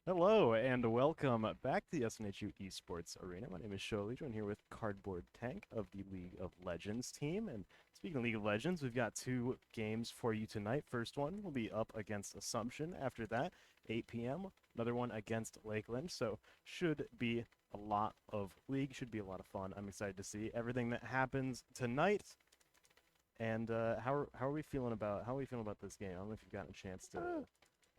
Hello and welcome back to the SNHU Esports Arena. My name is Sholey, joined here with Cardboard Tank of the League of Legends team. And speaking of League of Legends, we've got two games for you tonight. First one will be up against Assumption. After that, 8 p.m., another one against Lakeland. So should be a lot of League, should be a lot of fun. I'm excited to see everything that happens tonight. And how are we feeling about this game? I don't know if you've gotten a chance to Uh,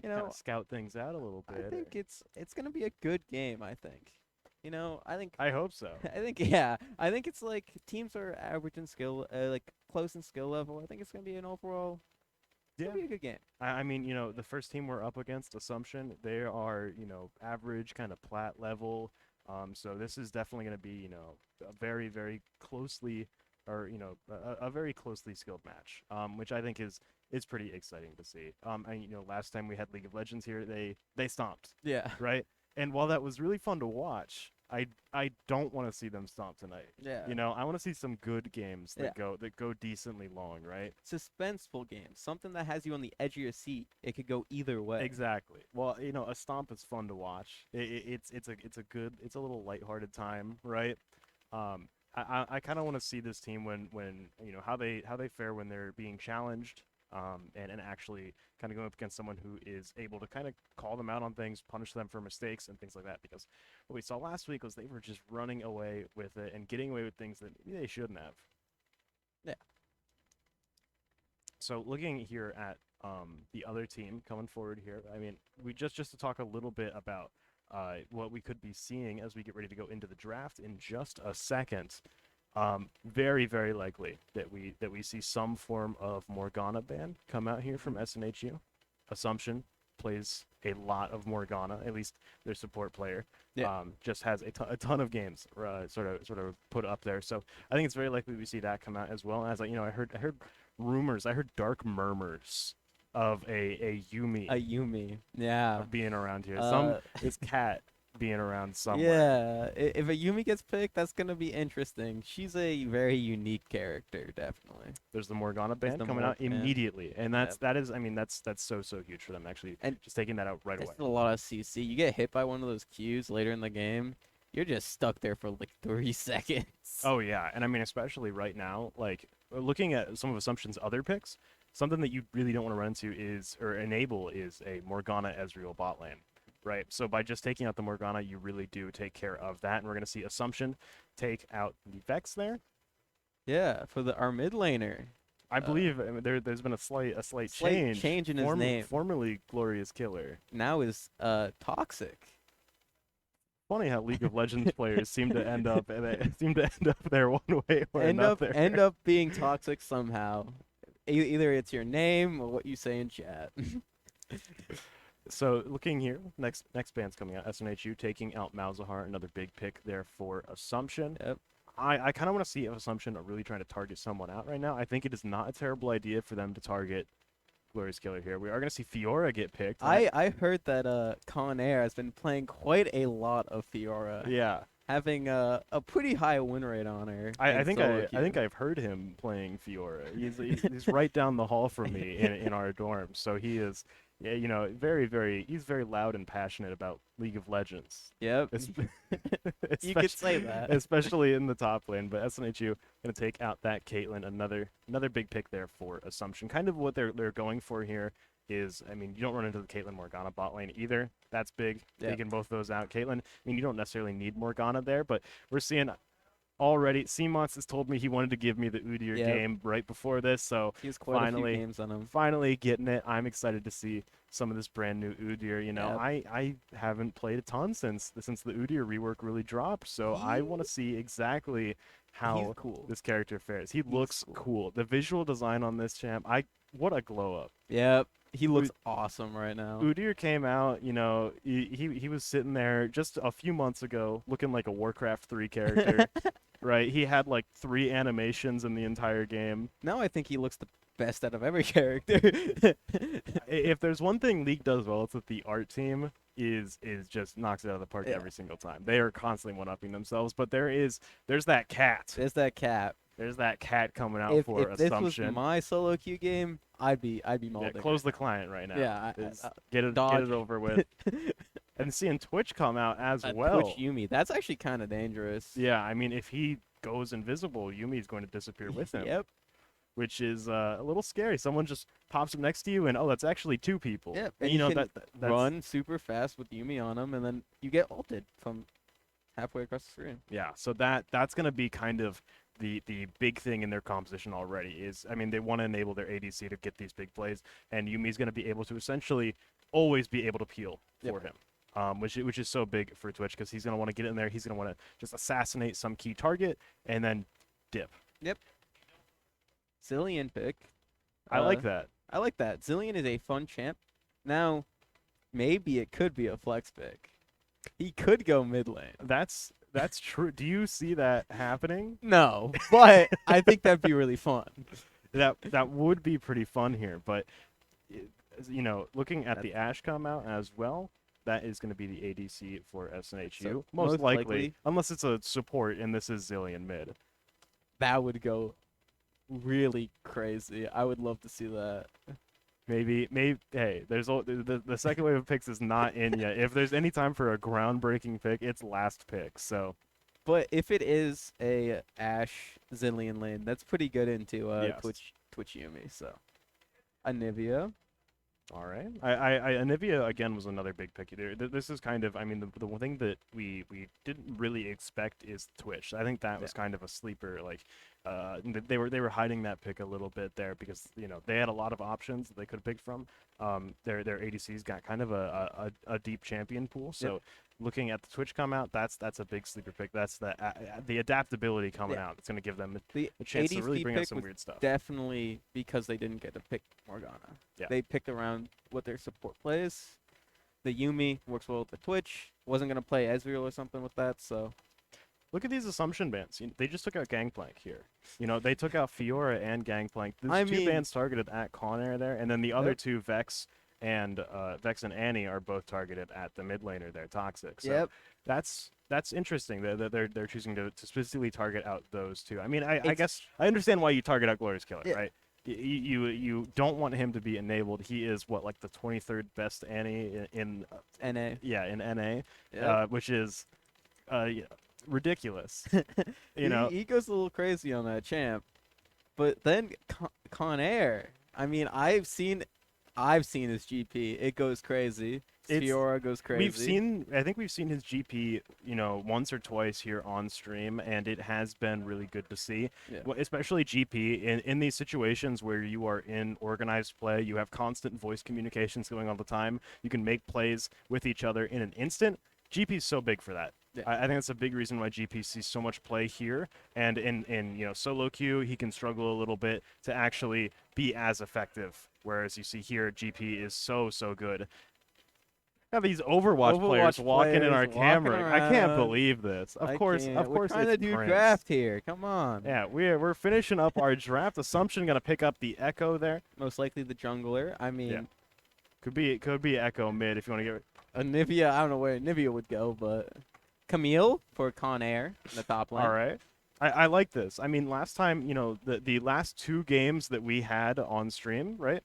you kind of know, scout things out a little I bit. Or... think it's gonna be a good game. I think. I think I hope so. I think it's like teams are average in skill, like close in skill level. I think it's gonna be an overall. It's Yeah. gonna be a good game. I mean, the first team we're up against, Assumption, they are, average kind of plat level. So this is definitely going to be, a very, very closely, or a very closely skilled match, which I think is pretty exciting to see. And last time we had League of Legends here, they stomped, Yeah. right? And while that was really fun to watch, I don't want to see them stomp tonight. Yeah. I want to see some good games Yeah. that go decently long, right? Suspenseful game. Something that has you on the edge of your seat. It could go either way. Exactly. Well, a stomp is fun to watch. It's a little lighthearted time, right? I kind of want to see this team when how they fare when they're being challenged, and actually kind of going up against someone who is able to kind of call them out on things, punish them for mistakes and things like that. Because what we saw last week was they were just running away with it and getting away with things that they shouldn't have. Yeah. So looking here at the other team coming forward here, I mean, we just to talk a little bit about what we could be seeing as we get ready to go into the draft in just a second. Very, very likely that we see some form of Morgana ban come out here from SNHU. Assumption plays a lot of Morgana, at least their support player. Yeah. Just has a ton of games sort of put up there. So I think it's very likely we see that come out as well. As I heard rumors, I heard dark murmurs of a Yumi A Yumi. Yeah. being around here. Some Uh. this cat being around somewhere. Yeah, if a Yumi gets picked, that's gonna be interesting. She's a very unique character, definitely. There's the Morgana There's ban the coming Morg out man. immediately, and Yep. that's so huge for them actually And just taking that out right this away. is a lot of CC. You get hit by one of those Qs later in the game, you're just stuck there for like 3 seconds. Oh yeah, and I mean especially right now, like looking at some of Assumption's other picks, something that you really don't want to run into is or enable is a Morgana Ezreal bot lane. Right. So by just taking out the Morgana, you really do take care of that. And we're going to see Assumption take out the Vex there. Yeah, for our mid laner. I Uh, believe there's been a slight Slight change in his name. Formerly Glorious Killer. Now is toxic. Funny how League of Legends players seem to end up seem to end up there one way or another. End up being toxic somehow. Either it's your name or what you say in chat. So looking here, next band's coming out. SNHU taking out Malzahar, another big pick there for Assumption. Yep. I kind of want to see if Assumption are really trying to target someone out right now. I think it is not a terrible idea for them to target Glorious Killer here. We are going to see Fiora get picked. I heard that Con Air has been playing quite a lot of Fiora, Yeah, having a pretty high win rate on her. I in solo I think queue. I've heard him playing Fiora. He's right down the hall from me in our dorm. So he is, yeah, he's very loud and passionate about League of Legends. Yep. You could say that. Especially in the top lane. But SNHU gonna take out that Caitlyn, another big pick there for Assumption. Kind of what they're going for here is, I mean, you don't run into the Caitlyn Morgana bot lane either. That's big. Yep. Taking both those out. Caitlyn, I mean, you don't necessarily need Morgana there, but we're seeing already. CMOS has told me he wanted to give me the Udyr Yep. game right before this, so He's quite a few finally, games on him. finally getting it. I'm excited to see some of this brand new Udyr. Yep. I haven't played a ton since the Udyr rework really dropped, so I want to see exactly He's how cool. this character fares. He looks cool. The visual design on this champ, what a glow up. Yep. He looks awesome right now. Udyr came out, he was sitting there just a few months ago looking like a Warcraft 3 character, right? He had like 3 animations in the entire game. Now I think he looks the best out of every character. If there's one thing League does well, it's that the art team is just knocks it out of the park Yeah. every single time. They are constantly one-upping themselves, but there's that cat. There's that cap. There's that cat coming out If for this was Assumption. my solo queue game, I'd be Yeah, mauling close right the client right now. now. Yeah, Get it dodge. over with. and seeing Twitch come out as A well. Twitch Yumi. That's actually kind of dangerous. Yeah, I mean, if he goes invisible, Yumi's going to disappear with him, Yep. which is a little scary. Someone just pops up next to you, and oh, that's actually two people. Yep. And And you you know can that's run super fast with Yumi on him, and then you get ulted from halfway across the screen. yeah. So that's going to be kind of the big thing in their composition already. Is I mean, they want to enable their ADC to get these big plays, and Yumi's going to be able to essentially always be able to peel for him. Which is so big for Twitch because he's going to want to get in there. He's going to want to just assassinate some key target and then dip. Yep. Zillion pick. I like that. I like that. Zillion is a fun champ. Now, maybe it could be a flex pick. He could go mid lane. That's true. Do you see that happening? No, but I think that'd be really fun. That would be pretty fun here, but you know, looking at the Ashe come out as well, that is going to be the ADC for SNHU. So, most most likely, likely- unless it's a support and this is Zillion mid. That would go really crazy. I would love to see that. Maybe. Hey, there's the second wave of picks is not in yet. If there's any time for a groundbreaking pick, it's last pick. So But if it is a Ashe Zillion lane, that's pretty good into Yes. Twitch Yumi. So, Anivia. all right, Anivia again was another big pick here. This is kind of, I mean, the one thing that we didn't really expect is Twitch. I think that was kind of a sleeper. Like, they were hiding that pick a little bit there because you know they had a lot of options that they could have picked from. Their ADC's got kind of a deep champion pool. So looking at the Twitch come out, that's a big sleeper pick. That's the adaptability coming out. It's going to give them The a chance to really ADC bring out pick some was weird stuff. definitely because they didn't get to pick Morgana. Yeah. They picked around what their support plays. The Yumi works well with the Twitch. Wasn't going to play Ezreal or something with that, so. Look at these assumption bans. They just took out Gangplank here. You know, they took out Fiora and Gangplank. There's I two mean- bans targeted at Conair there, and then the other Yep. two, Vex and Annie, are both targeted at the mid laner there, Toxic. So Yep. that's interesting. They're choosing to specifically target out those two. I mean, I It's- guess I understand why you target out Glorious Killer, Yeah. right? You don't want him to be enabled. He is what, like the 23rd best Annie in NA. in NA, Yep. which is yeah, ridiculous. He- know, he goes a little crazy on that champ. But then Conair. I mean, I've seen his GP. It goes crazy. It's- Fiora goes crazy. I think we've seen his GP, you know, once or twice here on stream, and it has been really good to see. Yeah. Well, especially GP in these situations where you are in organized play, you have constant voice communications going all the time. You can make plays with each other in an instant. GP is so big for that. Yeah. I think that's a big reason why GP sees so much play here, and in you know solo queue he can struggle a little bit to actually be as effective. Whereas you see here GP is so good. Have these Overwatch players walking in our players walking camera. I can't around. believe this. Of course, We're trying to it's do Prince. draft here. Come on. Yeah, we're finishing up our draft. Assumption gonna pick up the Echo there. Most likely the jungler. I mean, Could be Echo mid if you want to get. Anivia. I don't know where Anivia would go, but Camille for Conair in the top lane. All right. I like this. I mean, last time, you know, the last two games that we had on stream, right?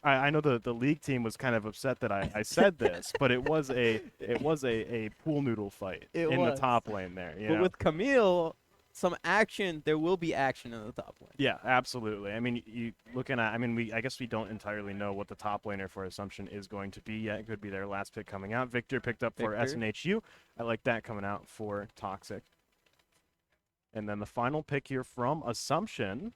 I know the league team was kind of upset that I said this, but it was a pool noodle fight It in was. the top lane there. You But know? with Camille, some action. There will be action in the top lane. Yeah, absolutely. I mean, you looking at. I mean, I guess we don't entirely know what the top laner for Assumption is going to be yet. It could be their last pick coming out. Victor picked up for Victor. SNHU. I like that coming out for Toxic. And then the final pick here from Assumption.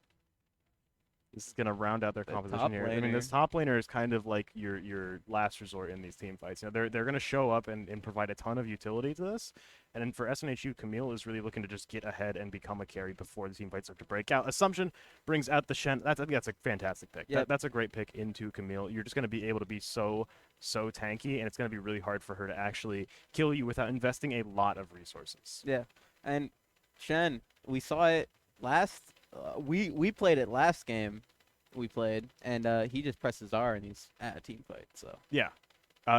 This is going to round out their The composition top here. I mean, laner. this top laner is kind of like your last resort in these team fights. You know, they're going to show up and provide a ton of utility to this. And then for SNHU, Camille is really looking to just get ahead and become a carry before the team fights start to break out. Assumption brings out the Shen. I think that's a fantastic pick. Yep. That's a great pick into Camille. You're just going to be able to be so tanky, and it's going to be really hard for her to actually kill you without investing a lot of resources. Yeah, and Shen, we saw it last. We played it last game. We played, and he just presses R and he's at a team fight. So Yeah.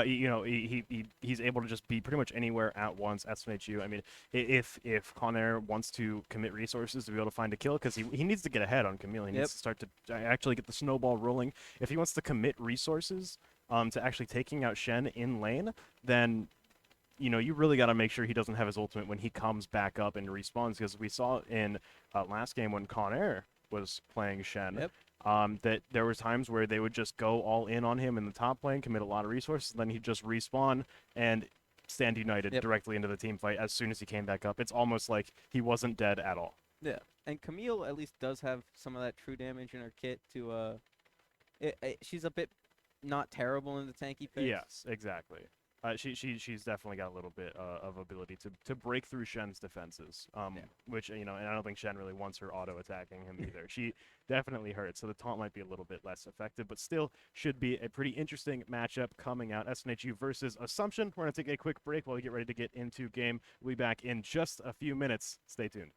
You know, he's able to just be pretty much anywhere at once. SNHU. I mean, if Conair wants to commit resources to be able to find a kill, because he needs to get ahead on Camille. He Yep. needs to start to actually get the snowball rolling. If he wants to commit resources to actually taking out Shen in lane, then you really got to make sure he doesn't have his ultimate when he comes back up and respawns, because we saw in last game when Conair was playing Shen, Yep. that there was times where they would just go all in on him in the top lane, commit a lot of resources, and then he'd just respawn and stand united Yep. directly into the team fight as soon as he came back up. It's almost like he wasn't dead at all. Yeah. And Camille at least does have some of that true damage in her kit to she's a bit not terrible in the tanky phase. Yes, exactly. She's definitely got a little bit of ability to break through Shen's defenses, Yeah. which and I don't think Shen really wants her auto attacking him either. She definitely hurts, so the taunt might be a little bit less effective, but still should be a pretty interesting matchup coming out. SNHU versus Assumption. We're gonna take a quick break while we get ready to get into game. We'll be back in just a few minutes. Stay tuned.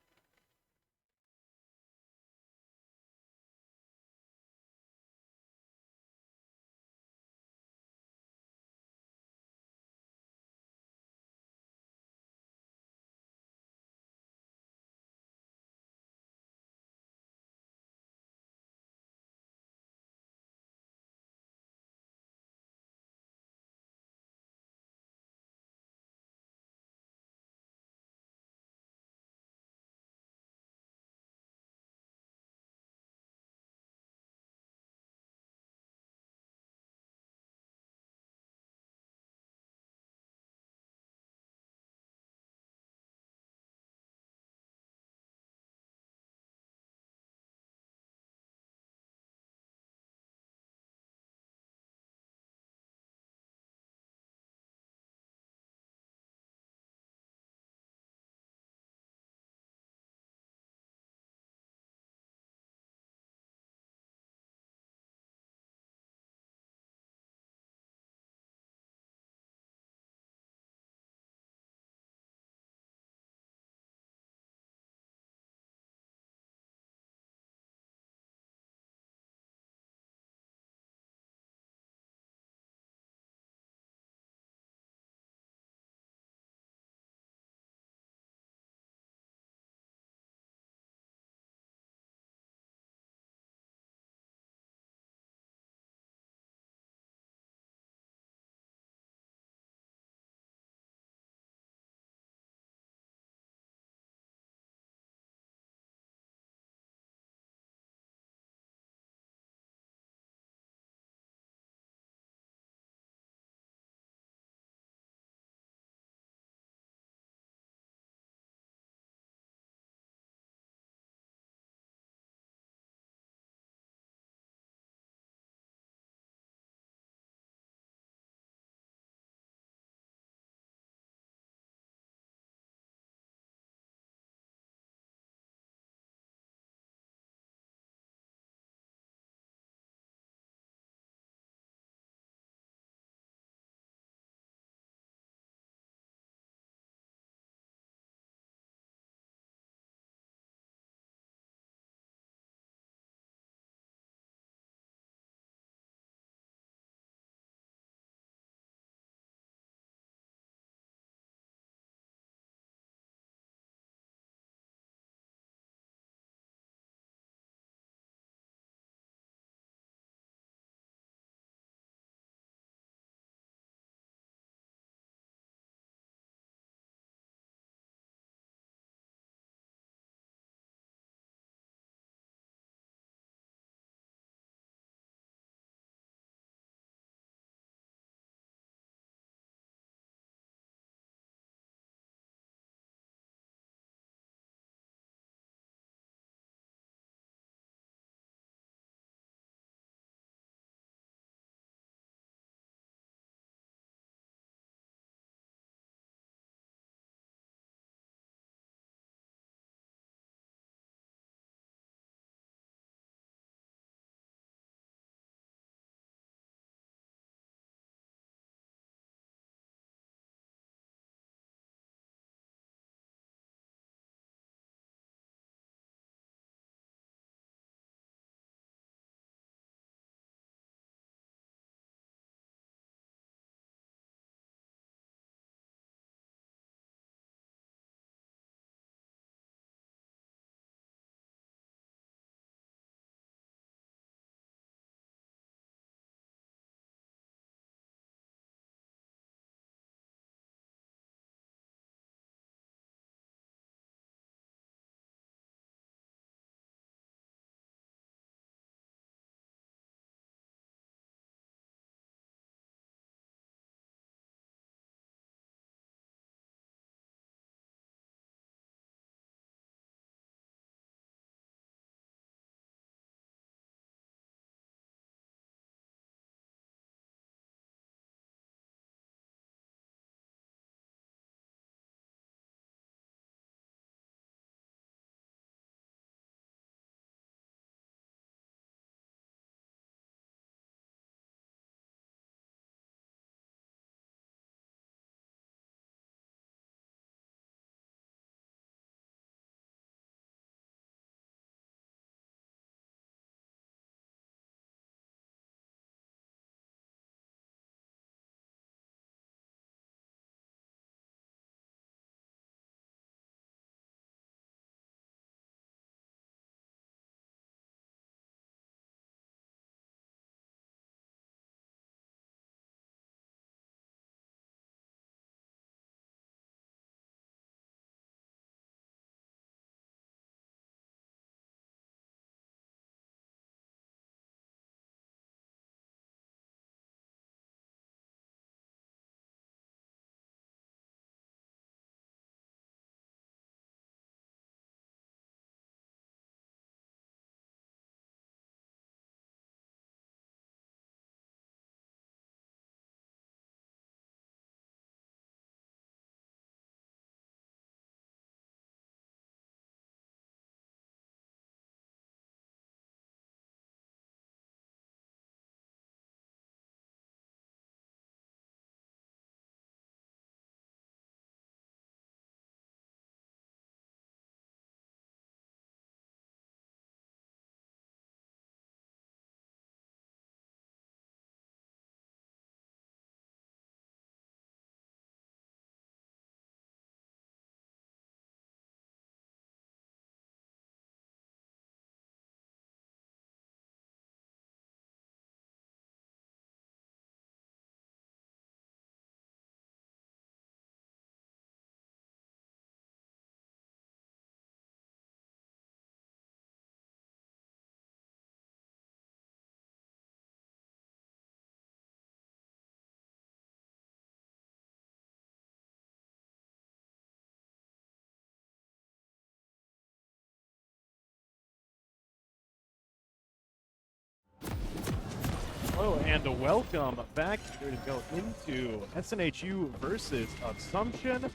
Hello and welcome back here to go into SNHU versus Assumption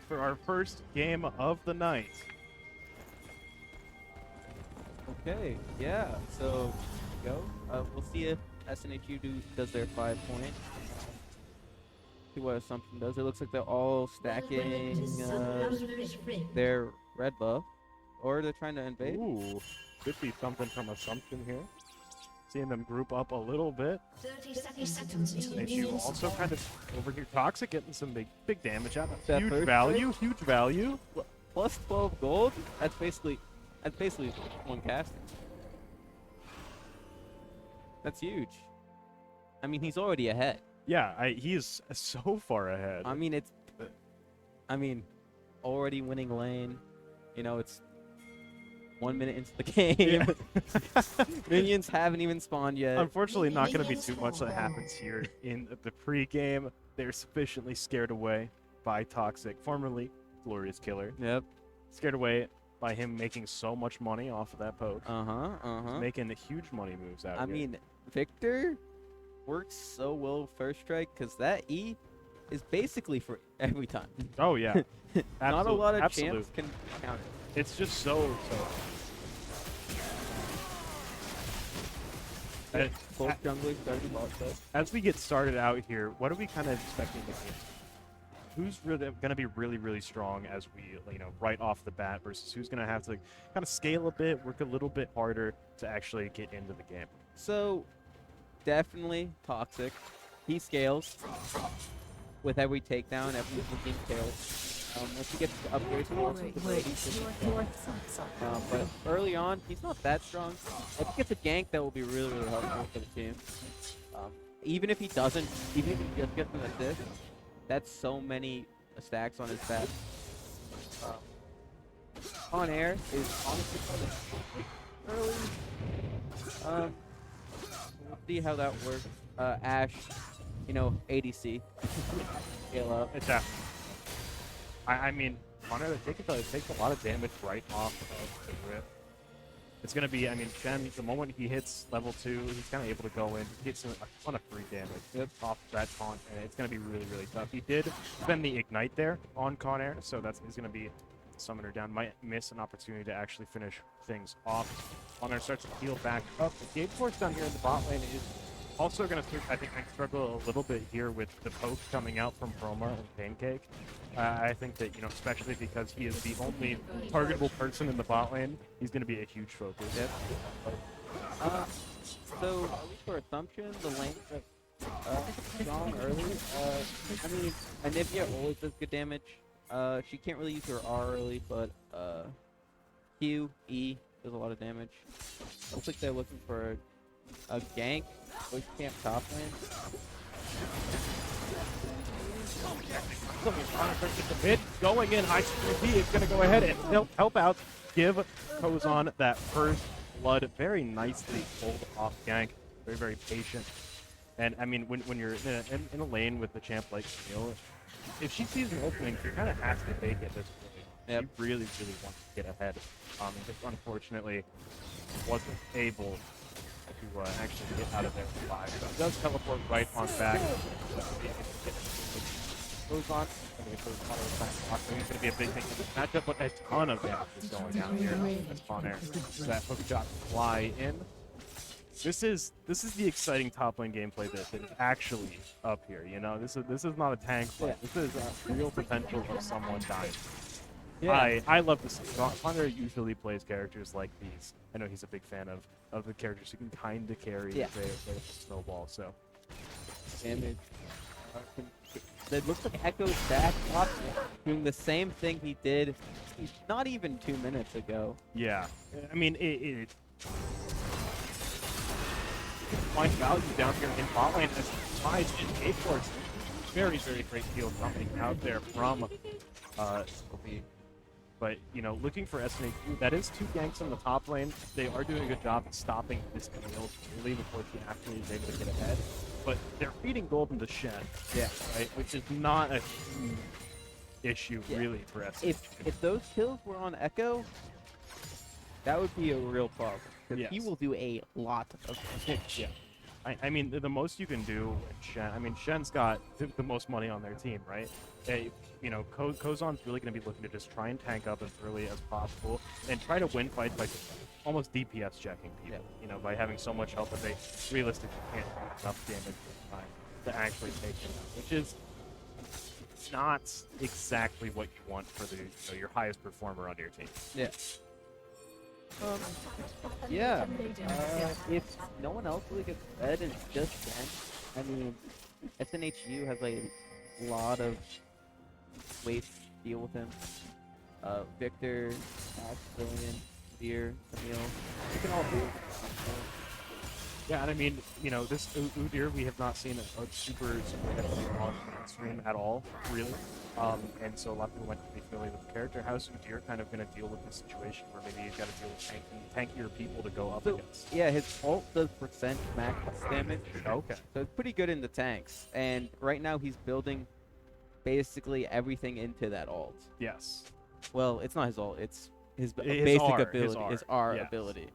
for our first game of the night. Okay, yeah. So go. We'll see if SNHU does their 5 point. See what Assumption does. It looks like they're all stacking their red buff, or they're trying to invade. Ooh, could be something from Assumption here. Seeing them group up a little bit. 30 seconds. SNHU also kind of over here toxic, getting some big damage out. That Huge first value, huge value. Plus 12 gold. That's basically one casting. That's huge. I mean, he's already ahead. Yeah, he is so far ahead. I mean, already winning lane. You know, it's 1 minute into the game. Yeah. Minions haven't even spawned yet. Unfortunately, not going to be too much that happens here in the pre-game. They're sufficiently scared away by Toxic, formerly Glorious Killer. Yep. Scared away by him making so much money off of that poke. He's Making huge money moves out I here. mean, Victor works so well first strike because that E is basically for every time. Oh, yeah. Not a lot of Absolute. champs can count it. It's just so... Both junglers starting bot side. As we get started out here, what are we kind of expecting the game? Who's really going to be really strong as we, right off the bat versus who's going to have to kind of scale a bit, work a little bit harder to actually get into the game? So, definitely Toxic. He scales with every takedown, every team scales. Once he gets to upgrades, he also but early on, he's not that strong. If he gets a gank, that will be really helpful for the team. Even if he doesn't, even if he just gets an assist, that's so many stacks on his back. On air is honestly early. We'll see how that works. Ash, ADC. Scale up. It's I mean, Connor, it takes a lot of damage right off of the rip. It's going to be, Shen, the moment he hits level 2, he's kind of able to go in. He gets a ton of free damage off that taunt, and it's going to be really tough. He did spend the Ignite there on Conair, so he's going to be Summoner down. Might miss an opportunity to actually finish things off. Conair starts to heal back up. The Gate Force down here in the bot lane is also going to, I think, struggle a little bit here with the poke coming out from Promar and Pancake. I think that, especially because he is the only targetable person in the bot lane, he's going to be a huge focus. Yep. So, at least for Assumption, the lane strong early. Anivia always does good damage. She can't really use her R early, but Q, E does a lot of damage. Looks like they're looking for a gank. Push camp top lane. Mid going in, high speed is going to go ahead and help out, give Kozon that first blood very nicely pulled off gank. Very patient. And when you're in a lane with the champ like Camille, if she sees an opening, she kind of has to take it this way. Yep. She really wants to get ahead. Just unfortunately wasn't able to actually get out of there alive. So it does teleport right on back. Goes on. It's going to be a big thing in this matchup, but a ton of damage is going down here as Conair. So that hook shot fly in. This is the exciting top lane gameplay that is actually up here. This is not a tank play. This is real potential of someone dying. Yeah. I love to see Connor usually plays characters like these. I know he's a big fan of the characters who can kind of carry their snowball. So damage. It looks like Echo's back up doing the same thing he did not even 2 minutes ago. Yeah, it find value down here in bot lane as Tides in Gate Force. Very great deal coming out there from Sylvie. But, looking for SNHU, that is 2 ganks on the top lane. They are doing a good job at stopping this Camille early before she actually is able to get ahead. But they're feeding gold into Shen, right? Which is not a huge issue, really, for SNHU. If those kills were on Echo, that would be a real problem. Because he will do a lot of damage. Yeah. I mean, the most you can do with Shen. I mean, Shen's got the most money on their team, right? You know, Kozon's really going to be looking to just try and tank up as early as possible and try to win fights by just almost DPS checking people. Yeah. You know, by having so much health that they realistically can't do enough damage in time to actually take them out, which is not exactly what you want for the your highest performer on your team. Yeah. Yeah. If no one else really gets fed and it's just Shen, I mean, SNHU has a lot of ways to deal with him. Victor, Ash, Brilliant, Deer, Camille, they can all do it. Yeah, and I mean, you know, this Udyr, we have not seen a super heavily on stream at all, really. And so a lot of people might be familiar with the character. How's Udyr kind of going to deal with this situation where maybe he's got to deal with tankier people to go up against? Yeah, his ult does % max damage. Okay. So it's pretty good in the tanks. And right now he's building basically everything into that ult. Yes. Well, it's not his ult, it's his His basic R, ability, his R yes. ability.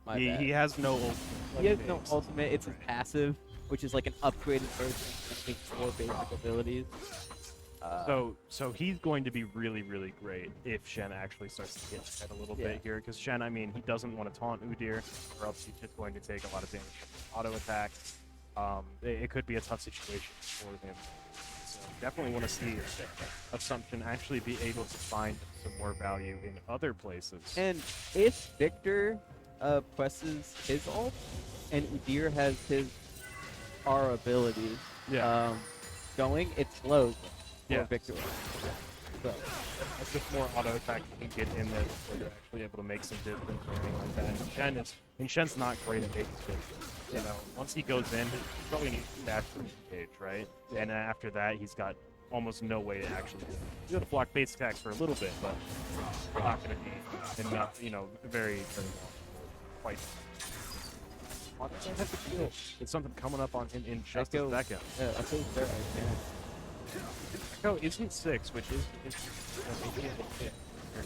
My bad. He has no ultimate. He has no ultimate, it's his passive, which is like an upgraded version of his 4 basic abilities. So he's going to be really, really great if Shen actually starts to get ahead a little bit here, because Shen, I mean, he doesn't want to taunt Udyr, or else he's just going to take a lot of damage from auto attacks. It could be a tough situation for him. So definitely want to see Assumption actually be able to find some more value in other places. And if Victor presses his ult, and Udyr has his R ability going, it slows for Victor. So it's just more auto attack you can get in there before you're actually able to make some distance or anything like that. And Shen's not great at making distance. You know, once he goes in, he probably needs to dash for his cage, right? And after that, he's got almost no way to actually do it. He's going to block base attacks for a little bit, but it's not going to be enough, you know, very, very long. Quite. It's something coming up on in just a second. Yeah, I think there I can. Echo isn't 6, which is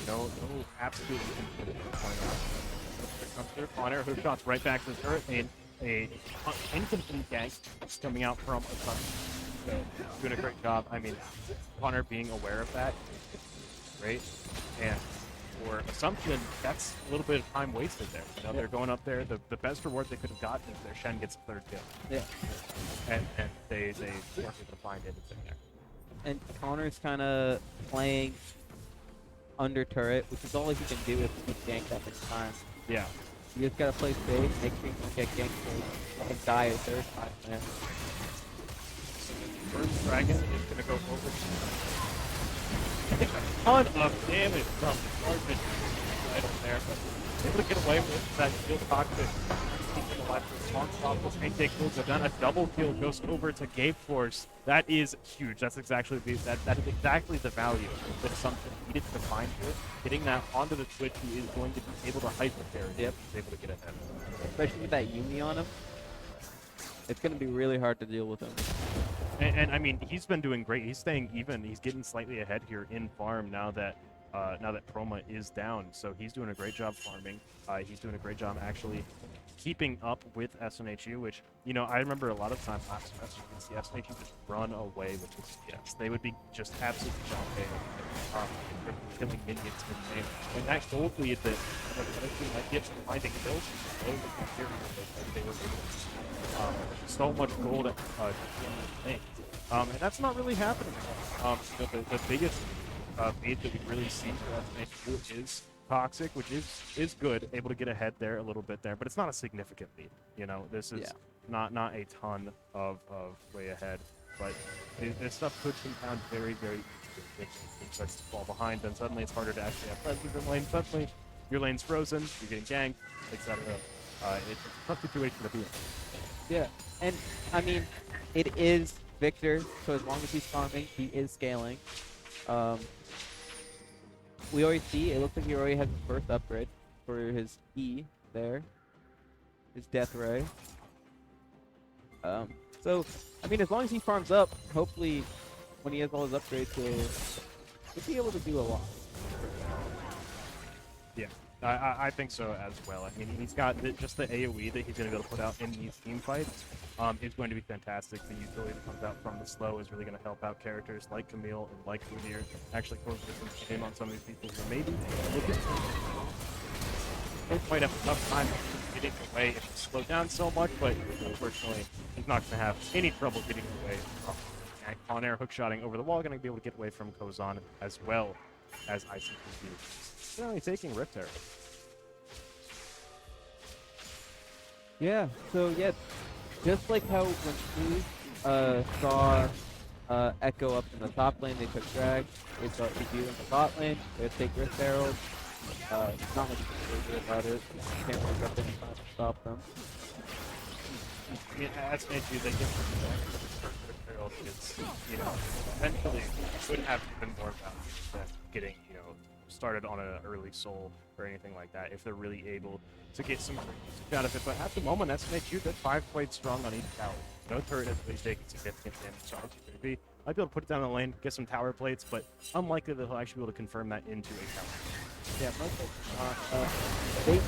no absolutely point out. Connor, who shots right back to the turret, and a incomplete gank coming out from Assumption. So doing a great job. I mean, Connor being aware of that is great, and for Assumption, that's a little bit of time wasted there. You know, they're going up there. The best reward they could have gotten is their Shen gets a 3rd kill. Yeah. And they weren't able to find anything there. And Connor's kind of playing under turret, which is all he can do if he ganked at this time. Yeah. You just gotta play safe, make sure you don't get ganked and die a 3rd time, man. First dragon is gonna go over. A ton of damage from the Sergeant right up there, but able to get away with that shield toxic. Keeping alive for long off those pancake kills. They've done a double kill, goes over to Gabe Force. That is huge. That's exactly that is exactly the value that Assumption needed to find here. Getting that onto the Twitch, he is going to be able to hyper carry. Yep, he's able to get ahead. Especially with that Yumi on him, it's gonna be really hard to deal with him. And I mean, he's been doing great. He's staying even. He's getting slightly ahead here in farm now that Proma is down. So he's doing a great job farming. He's doing a great job actually keeping up with SNHU, which, you know, I remember a lot of times last semester you can see SNHU just run away with the CS. They would be just absolutely jumping, killing minions in the game. And that gold lead that the team might get from finding kills is so inferior that they were able to so much gold at things. And that's not really happening. You know, the biggest lead that we really see for SNHU is Toxic, which is good, able to get ahead there a little bit there, but it's not a significant lead. You know, this is not a ton of way ahead, but this stuff could compound very, very easily. If it starts to fall behind, then suddenly it's harder to actually have presence in lane. Suddenly, your lane's frozen, you're getting ganked, etc. It's a tough situation to be in. Yeah, and I mean, it is Victor, so as long as he's farming, he is scaling. We already see, it looks like he already has his first upgrade for his E there. His Death Ray. So, I mean, as long as he farms up, hopefully, when he has all his upgrades, he'll be able to do a lot. Yeah, I think so as well. I mean, he's got just the AoE that he's going to be able to put out in these team fights is going to be fantastic. The utility that comes out from the slow is really going to help out characters like Camille and like Munir. Actually, close some shame on some of these people who maybe look at might have a tough time getting away if it's slowed down so much, but unfortunately, he's not going to have any trouble getting away from on air hookshotting over the wall. Going to be able to get away from Kozan as well as ICPD. They're only taking Rift Arrow. Yeah, so yeah, just like how when Smooth saw Echo up in the top lane, they took drag. They saw EQ in the bot lane, they take Rift Arrows. Not much to do about it. Can't work up any time to stop them. Yeah, that's an issue. They get Rift Arrow is, you know, eventually would have even more value than getting, you know, started on an early soul or anything like that if they're really able to get some out of it. But at the moment, SNHU, they're 5 quite strong on each tower. No turret has really taken significant damage, so ITV might be able to put it down the lane, get some tower plates, but unlikely that he'll actually be able to confirm that into a tower. Yeah, most of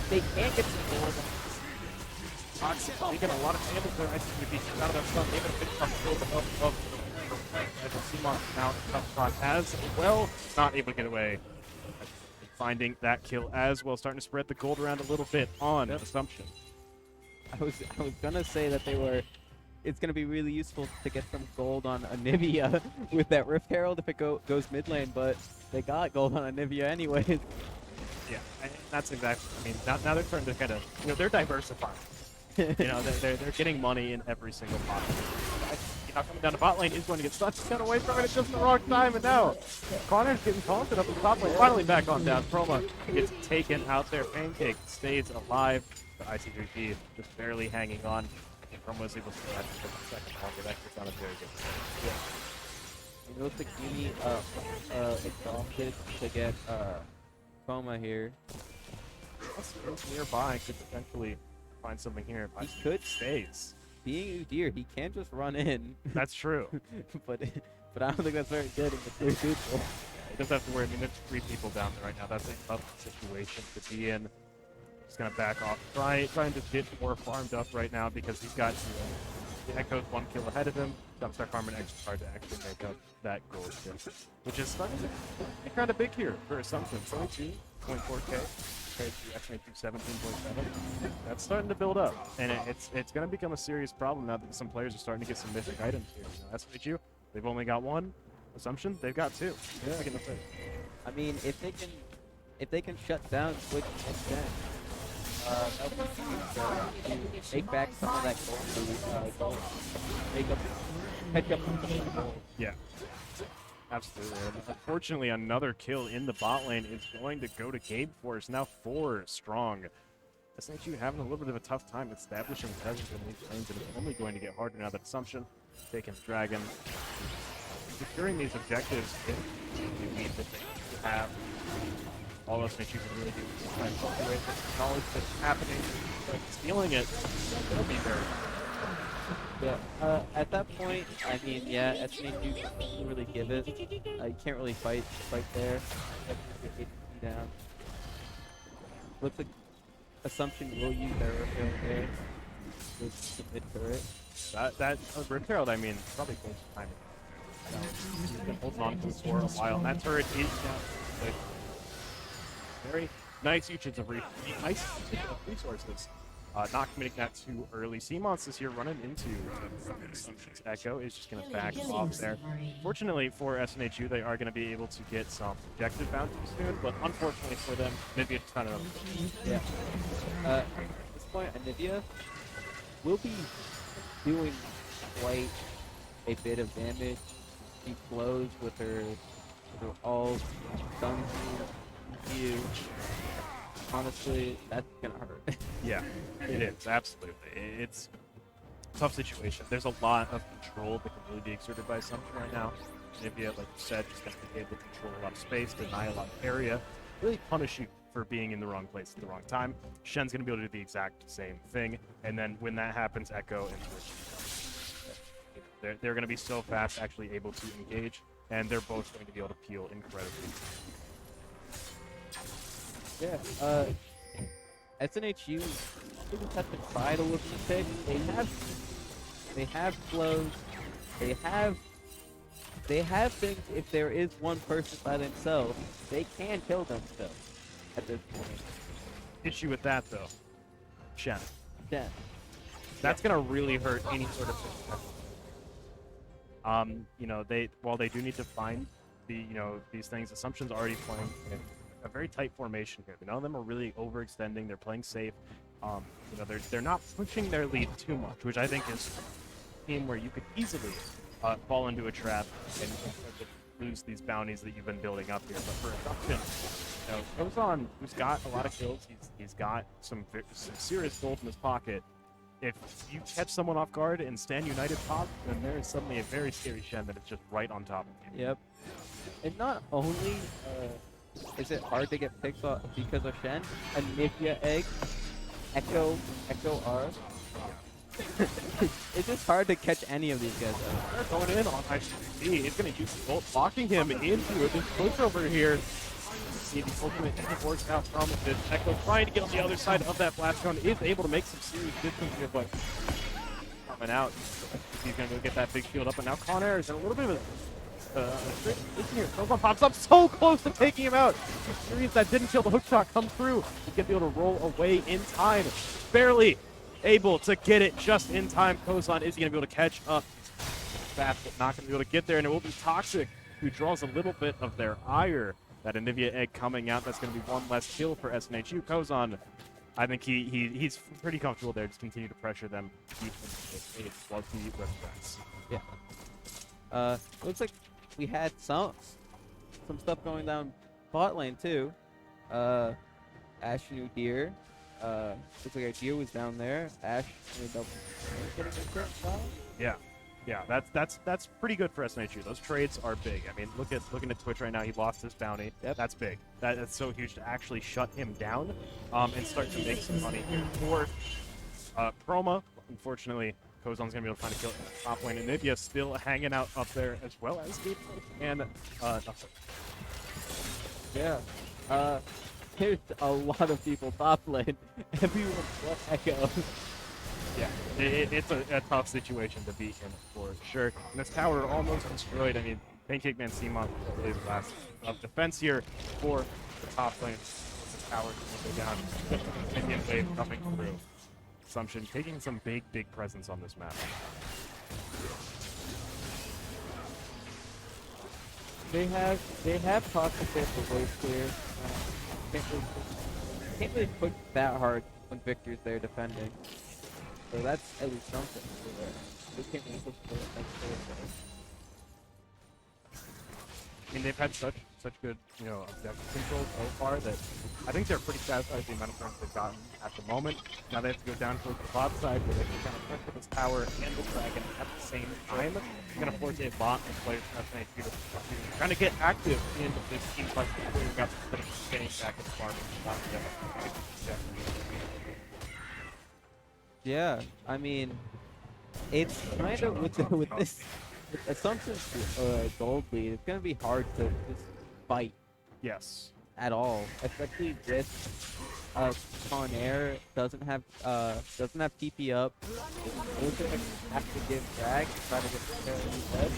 they can't get some gold. They get a lot of damage there. ITV out of their front. They've been picked up a little bit of as a Simon now tough spot as well. Not able to get away. Finding that kill as well, starting to spread the gold around a little bit on Assumption. I was gonna say that it's gonna be really useful to get some gold on Anivia with that Rift Herald if it goes mid lane, but they got gold on Anivia anyways. Yeah, and that's exactly. I mean, now they're starting to kind of, you know, they're diversifying. You know, they're getting money in every single pot. Now coming down the bot lane is going to get stuck. He's got away from it at just the wrong time, and now Connor's getting taunted up in the top lane. Finally back on down. Chroma gets taken out there. Pancake stays alive. The IC3P just barely hanging on. And Chroma was able to stay alive for a second longer. That gets on a very good play. Yeah. It looks like Uni exhausted to get Chroma here. Nearby could potentially find something here. He could stays. Being Udyr, he can just run in. That's true. but I don't think that's very good in the 3 people. He doesn't have to worry. I mean, there's 3 people down there right now. That's a tough situation to be in. He's going to back off. Trying to get more farmed up right now because he's got the Echo's 1 kill ahead of him. Got to start farming extra hard to actually make up that gold shift, which is starting to be kind of big here for Assumption. 22.4k. Compared to SNHU 17.7. That's starting to build up, and it's going to become a serious problem now that some players are starting to get some mythic items here. You know, SNHU, they've only got 1. Assumption, they've got 2. Yeah. I I mean, if they can shut down Switch and then that would be huge to take back some of that gold, make up, catch up on some of the gold. Yeah. Absolutely. And unfortunately, another kill in the bot lane is going to go to Gabe Force. Now 4 strong. SNHU having a little bit of a tough time establishing presence in these lanes, and it's only going to get harder now that Assumption taking Dragon. Securing these objectives, if need that they have, all SNHU can really do is try and cultivate this knowledge that's happening, but stealing it, it'll be very hard. Yeah, at that point, I mean, yeah, SNHU can't really give it. You can't really fight there. Down. Looks like Assumption will use their Rift Herald there with the mid turret. That Rift Herald, I mean, probably close to time. He's been holding on to it for a while, and that turret is down. Like, very nice usage of resources. Not committing that too early. Seamon's this year running into Assumption's Echo is just going to back off there. Fortunately for SNHU, they are going to be able to get some objective bounties soon, but unfortunately for them, maybe it's kind of... Yeah. At this point, Anivia will be doing quite a bit of damage. She flows with her all stun view. Honestly, that's gonna hurt. Yeah, it is, absolutely. It's a tough situation. There's a lot of control that can really be exerted by Assumption right now. Nivea, like you said, just going to be able to control a lot of space, deny a lot of area, really punish you for being in the wrong place at the wrong time. Shen's going to be able to do the exact same thing, and then when that happens, Echo and Twitch, they're going to be so fast actually able to engage, and they're both going to be able to peel incredibly. Yeah. SNHU just have to try to look for picks. They have flows. They have things. If there is one person by themselves, they can kill themselves at this point. Issue with that though, Shen. Yeah. That's gonna really hurt any sort of success. You know, while they do need to find these things, Assumption's already playing in a very tight formation here. None of them are really overextending. They're playing safe. You know, they're not pushing their lead too much, which I think is a team where you could easily fall into a trap and start to lose these bounties that you've been building up here. But for Assumption, you know, Ozon, who's got a lot of kills, he's got some serious gold in his pocket. If you catch someone off guard and stand united top, then there is suddenly a very scary Shen that is just right on top of you. Yep. And not only is it hard to get picks off because of Shen, a Nivea egg, Echo R. It's just hard to catch any of these guys out. They're going in on ICC. He's going to use the bolt, locking him into this push over here. See the ultimate works out from this. Echo trying to get on the other side of that flash cone, is able to make some serious distance here, but coming out. He's going to go get that big shield up, and now Conair is in a little bit of a trick position here. Ozon pops up so close to taking him out. Series that didn't kill the hook shot come through. He's going to be able to roll away in time. Barely able to get it just in time. Kozan is going to be able to catch up fast, but not going to be able to get there, and it will be Toxic, who draws a little bit of their ire. That Anivia egg coming out, that's going to be one less kill for SNHU. Kozan, I think he's pretty comfortable there. Just continue to pressure them. Keep them was the threats. Yeah. Looks like we had some stuff going down bot lane too. Ash knew Deer. Looks like our Deer was down there. Ash ended up getting a crit foul. Yeah, that's pretty good for SNHU. Those trades are big. I mean, looking at Twitch right now, he lost his bounty. Yep. That's big. That's so huge to actually shut him down and start to make some money here for Chroma. Unfortunately, Kozan's gonna be able to find a kill in the top lane, and Nivea still hanging out up there as well as Gabe and nothing. Yeah. There's a lot of people top lane. Everyone but Echo. Yeah, it's a tough situation to be in for sure. And this tower almost destroyed. I mean, Pancake Man Seamon plays last of defense here for the top lane. This tower will go down. Minion wave coming through. Assumption taking some big presence on this map. They have pockets there for voice clear. Can't really push that hard when Victor's there defending. So that's at least something. They can't really push for it. I mean, they've had such good, depth control so far that I think they're pretty satisfied with the amount of turns they've gotten at the moment. Now they have to go down towards the bot side where they can kind of pressure this tower and the dragon at the same time. It's going to force a bot and players from SNHU to kind of get active in this team fight before you've got the getting back at the farm. Yeah, I mean, it's kind of with this Assumption's gold lead. It's gonna be hard to just fight. Yes. At all, especially with Conair doesn't have TP up. They're gonna have to give drag to try to get the kill instead.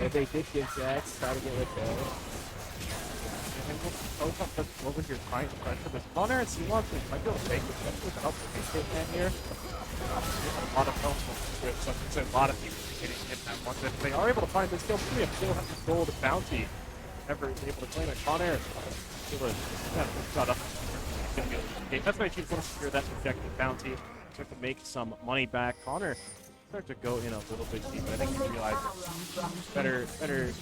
If they did give drag, try to get it there. What was your trying to pressure this Conair and Seamon might be able to take it with the help of Pancake Man here. A lot of help with a lot of people getting hit that one. If they are able to find this kill, we have 200 gold bounty. Never able to claim it. Conair shut up. That's why she's going to secure that projected bounty. Start to make some money back. Conair start to go in a little bit deep. I think he realizes better to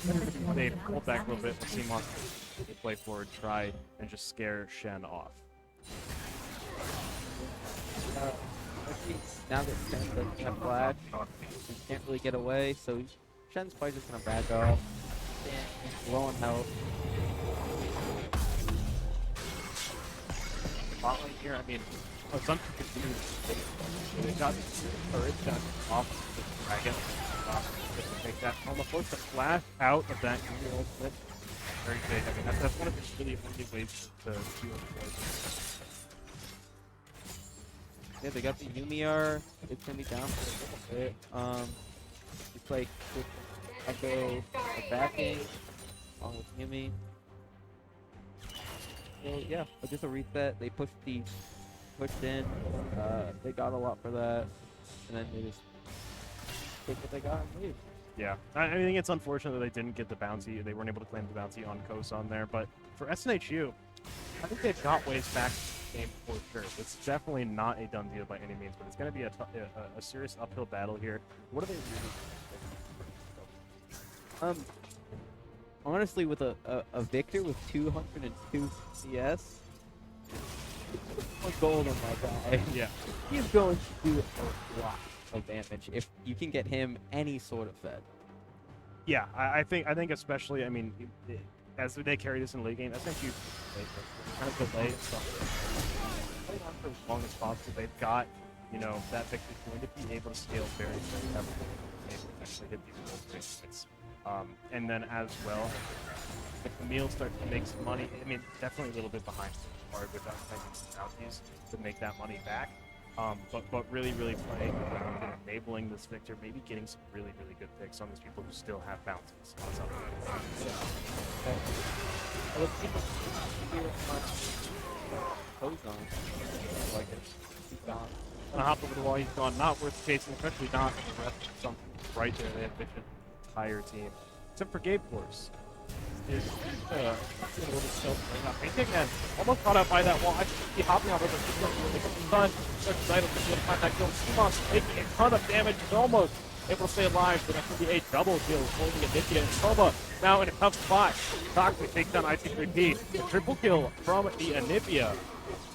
they hold back a little bit. Seamon to play forward, try and just scare Shen off. Now that Shen doesn't have flash, he can't really get away, so Shen's probably just gonna back off. Low on health. Bot lane here, I mean, Assumption continues to they got courage done off the dragon. Just to take that almost force to flash out of that ultimate. very big. I mean, that's one of the really only ways to deal with Yeah, they got the Yumiar. It's gonna be down for a little bit. It's like with Echo backing along with Yumi. So yeah, just a reset. They pushed in. They got a lot for that, and then they just take what they got and leave. Yeah, I think it's unfortunate that they didn't get the bounty. They weren't able to claim the bounty on Kosan there. But for SNHU, I think they've got ways back to the game for sure. It's definitely not a done deal by any means, but it's going to be a serious uphill battle here. What are they really? Honestly, with a Victor with 202 CS, gold on my guy. Yeah. He's going to do a lot of damage if you can get him any sort of fed. Yeah, I think especially, I mean, as they carry this in late game, SNHU kind of delay stuff. Play on for as long as possible. They've got, you know, that Victor's going to be able to scale very heavily and actually hit these gold rates. And then as well, if Camille starts to make some money, I mean, definitely a little bit behind hard without taking some bounties to make that money back. But really playing around and enabling this Victor, maybe getting some really good picks on these people who still have bounties on something. Like it. He's gone. Gonna hop over the wall, he's gone. Not worth chasing, especially not in the rest of something right there. They have vision entire team. Except for Gabe Force. Is a little bit self-playing up. Painting and almost caught up by that wall. I think he hopping out over the sun. Such title to be able to find that kill. Seamox taking a ton of damage. He's almost able to stay alive, but that could be a double kill for the Anivia. And Soma now in a tough spot. Toxic takes down IC3P. A triple kill from the Anivia.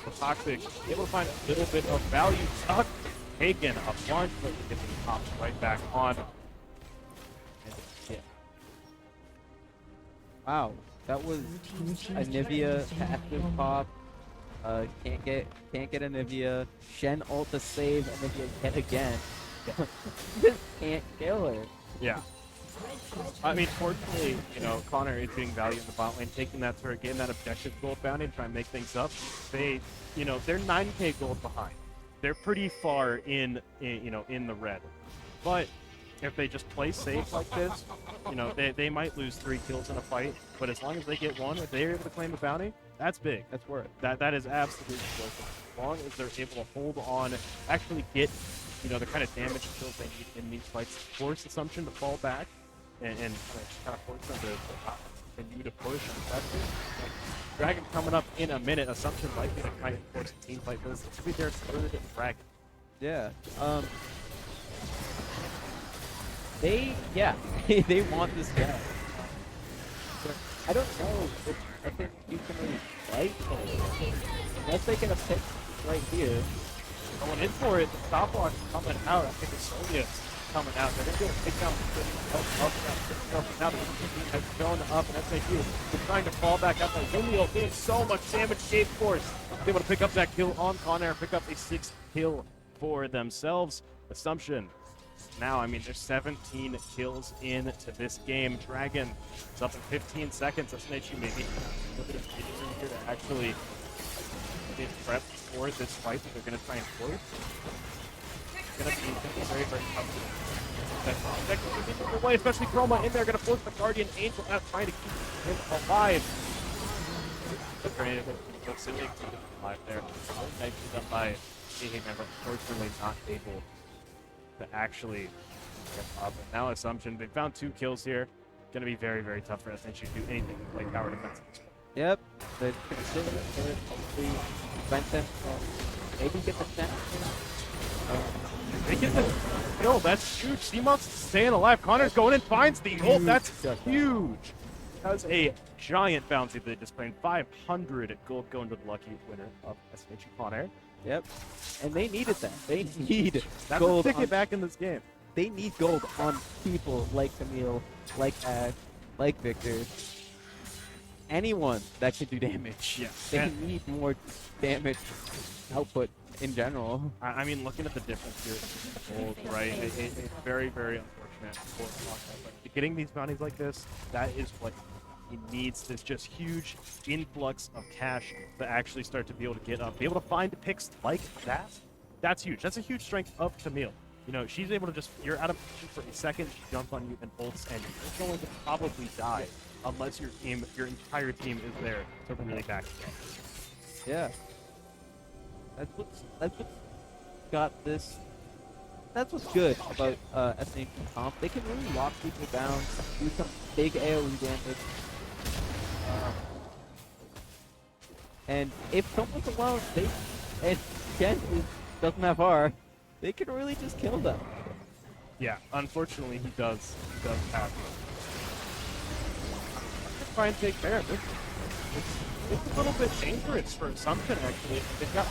The Toxic able to find a little bit of value. Tuck taken a plunge, but getting popped right back on. Wow, that was Anivia passive pop. Can't get Anivia. Shen ult to save Anivia yet again. Just can't kill her. Yeah. I mean, fortunately, you know, Connor is being valued in the bot lane, taking that turret, getting that objective gold bounty and trying to make things up. They, you know, they're 9k gold behind. They're pretty far in the red. But if they just play safe like this, you know, they might lose 3 kills in a fight, but as long as they get one, if they're able to claim the bounty, that's big. That's worth it. That is absolutely worth it. As long as they're able to hold on, actually get, you know, the kind of damage kills they need in these fights, force Assumption to fall back, and kind of force them to continue to push. That's it. Like, Dragon coming up in a minute. Assumption likely to kind of force a team fight this. This will be their third Dragon. Yeah. They want this guy. I don't know if think you can really fight unless they get a pick right here. Going in for it, the stopwatch is coming out. I think it's Sonia's coming out. They're going to be able to pick down the now the team has shown up, and SNHU is trying to fall back up. Yumio getting so much damage. Gabe Force able to pick up that kill on Conair, pick up a 6th kill for themselves. Assumption. Now, I mean, there's 17 kills into this game. Dragon is up in 15 seconds. SNHU maybe a little bit of room here to actually get prep for this fight that they're going to try and force. It's going to be very tough. Second away, especially Chroma in there, going to force the Guardian Angel out, trying to keep him alive. The grenade looks silly to keep him alive there. Nicely done by Hehe, but unfortunately not able to actually get up. And now Assumption, they found 2 kills here. Going to be very tough for SNHU to do anything like tower defense. Yep, they're considering it. Hopefully, prevent them from maybe get the snap. They get the kill. That's huge. Seamox staying alive. Connor's going in, finds the ult. That's huge. That was a giant bounty that they just claimed. 500 gold going to the lucky winner of SNHU Connor. Yep, and they needed that. They need That's gold. a ticket back in this game. They need gold on people like Camille, like Ash, like Victor. Anyone that can do damage. Yeah. They need more damage output in general. I mean, looking at the difference here, gold, right? It's very unfortunate for Connor, but getting these bounties like this, that is what He needs this just huge influx of cash to actually start to be able to get up, be able to find picks like that. That's huge. That's a huge strength of Camille. You know, she's able to just, you're out of position for a second, she jumps on you and ults, and you're going to probably die unless your entire team is there to really back you up. Yeah. That's what's got this. That's what's good about SNHU comp. They can really lock people down, do some big AoE damage. And if someone's alone, and Jen doesn't have R, they can really just kill them. Yeah, unfortunately, he does have. Try and take Baron. It's a little bit dangerous for Assumption, actually. They've got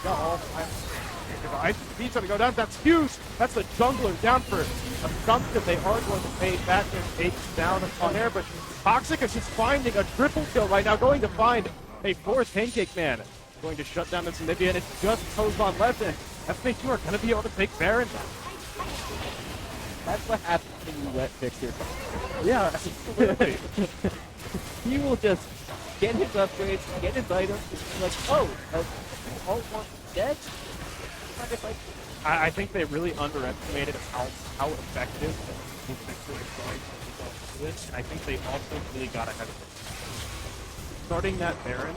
all five. He's going to go down. That's huge. That's the jungler down for Assumption. They are going to pay back and take down on air, but Toxic is just finding a triple kill right now, going to find a fourth Pancake Man. Going to shut down this Olivia, and it's just Tozon left, and SNHU are going to be able to take Baron now. That's what happens when you let Victor. Yeah, absolutely. He will just get his upgrades, get his items, and like, oh, all one dead? Mind if I think they really underestimated how effective Victor is going to do this, and I think they also really got ahead of it. Starting that Baron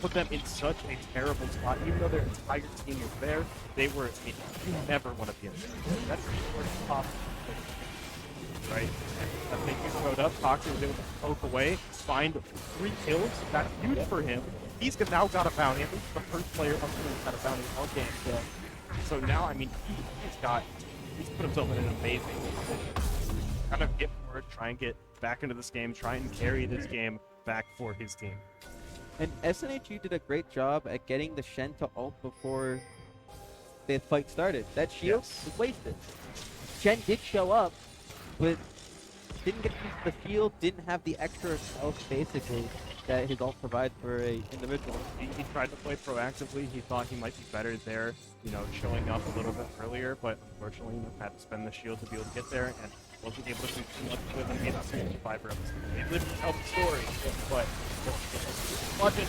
put them in such a terrible spot, even though their entire team was there. They were, you never want to be in there. That's the worst possible. Right? And I think he showed up, Toxic was able to poke away, find 3 kills. That's huge for him. He's now got a bounty. I think he's the first player up to got a bounty all game. Yeah. So now, I mean, he's put himself in an amazing position. Kind of get forward, try and get back into this game, try and carry this game back for his team. And SNHU did a great job at getting the Shen to ult before the fight started. That shield was wasted. Shen did show up, but didn't get to use the shield, didn't have the extra health, basically, that his ult provides for a individual. He tried to play proactively. He thought he might be better there, you know, showing up a little bit earlier, but unfortunately, had to spend the shield to be able to get there, and wasn't able to do too much with him. He had a fiber up. He lived to tell the story, but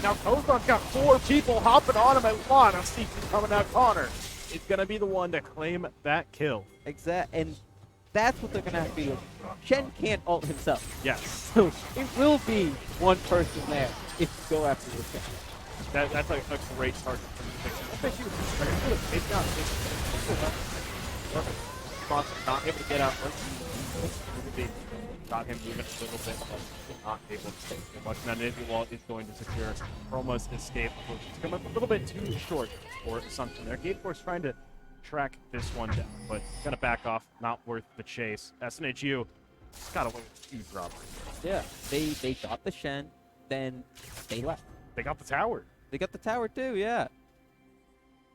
now Kozon's got 4 people hopping on him at one. I see coming out. Connor is going to be the one to claim that kill. Exactly, and that's what they're going to have to do. Shen can't ult himself. Yes. So it will be one person there if you go after this guy. That's like a great target for the They've got not able to get out. Got him moving a little bit, but not able to take too much. Now Niziwalt is going to secure Chroma's escape, which is coming up a little bit too short for Assumption there. Gate Force trying to track this one down, but gonna back off, not worth the chase. SNHU just got away with a huge robbery. Yeah, they got the Shen, then they left. They got the tower. They got the tower too, yeah.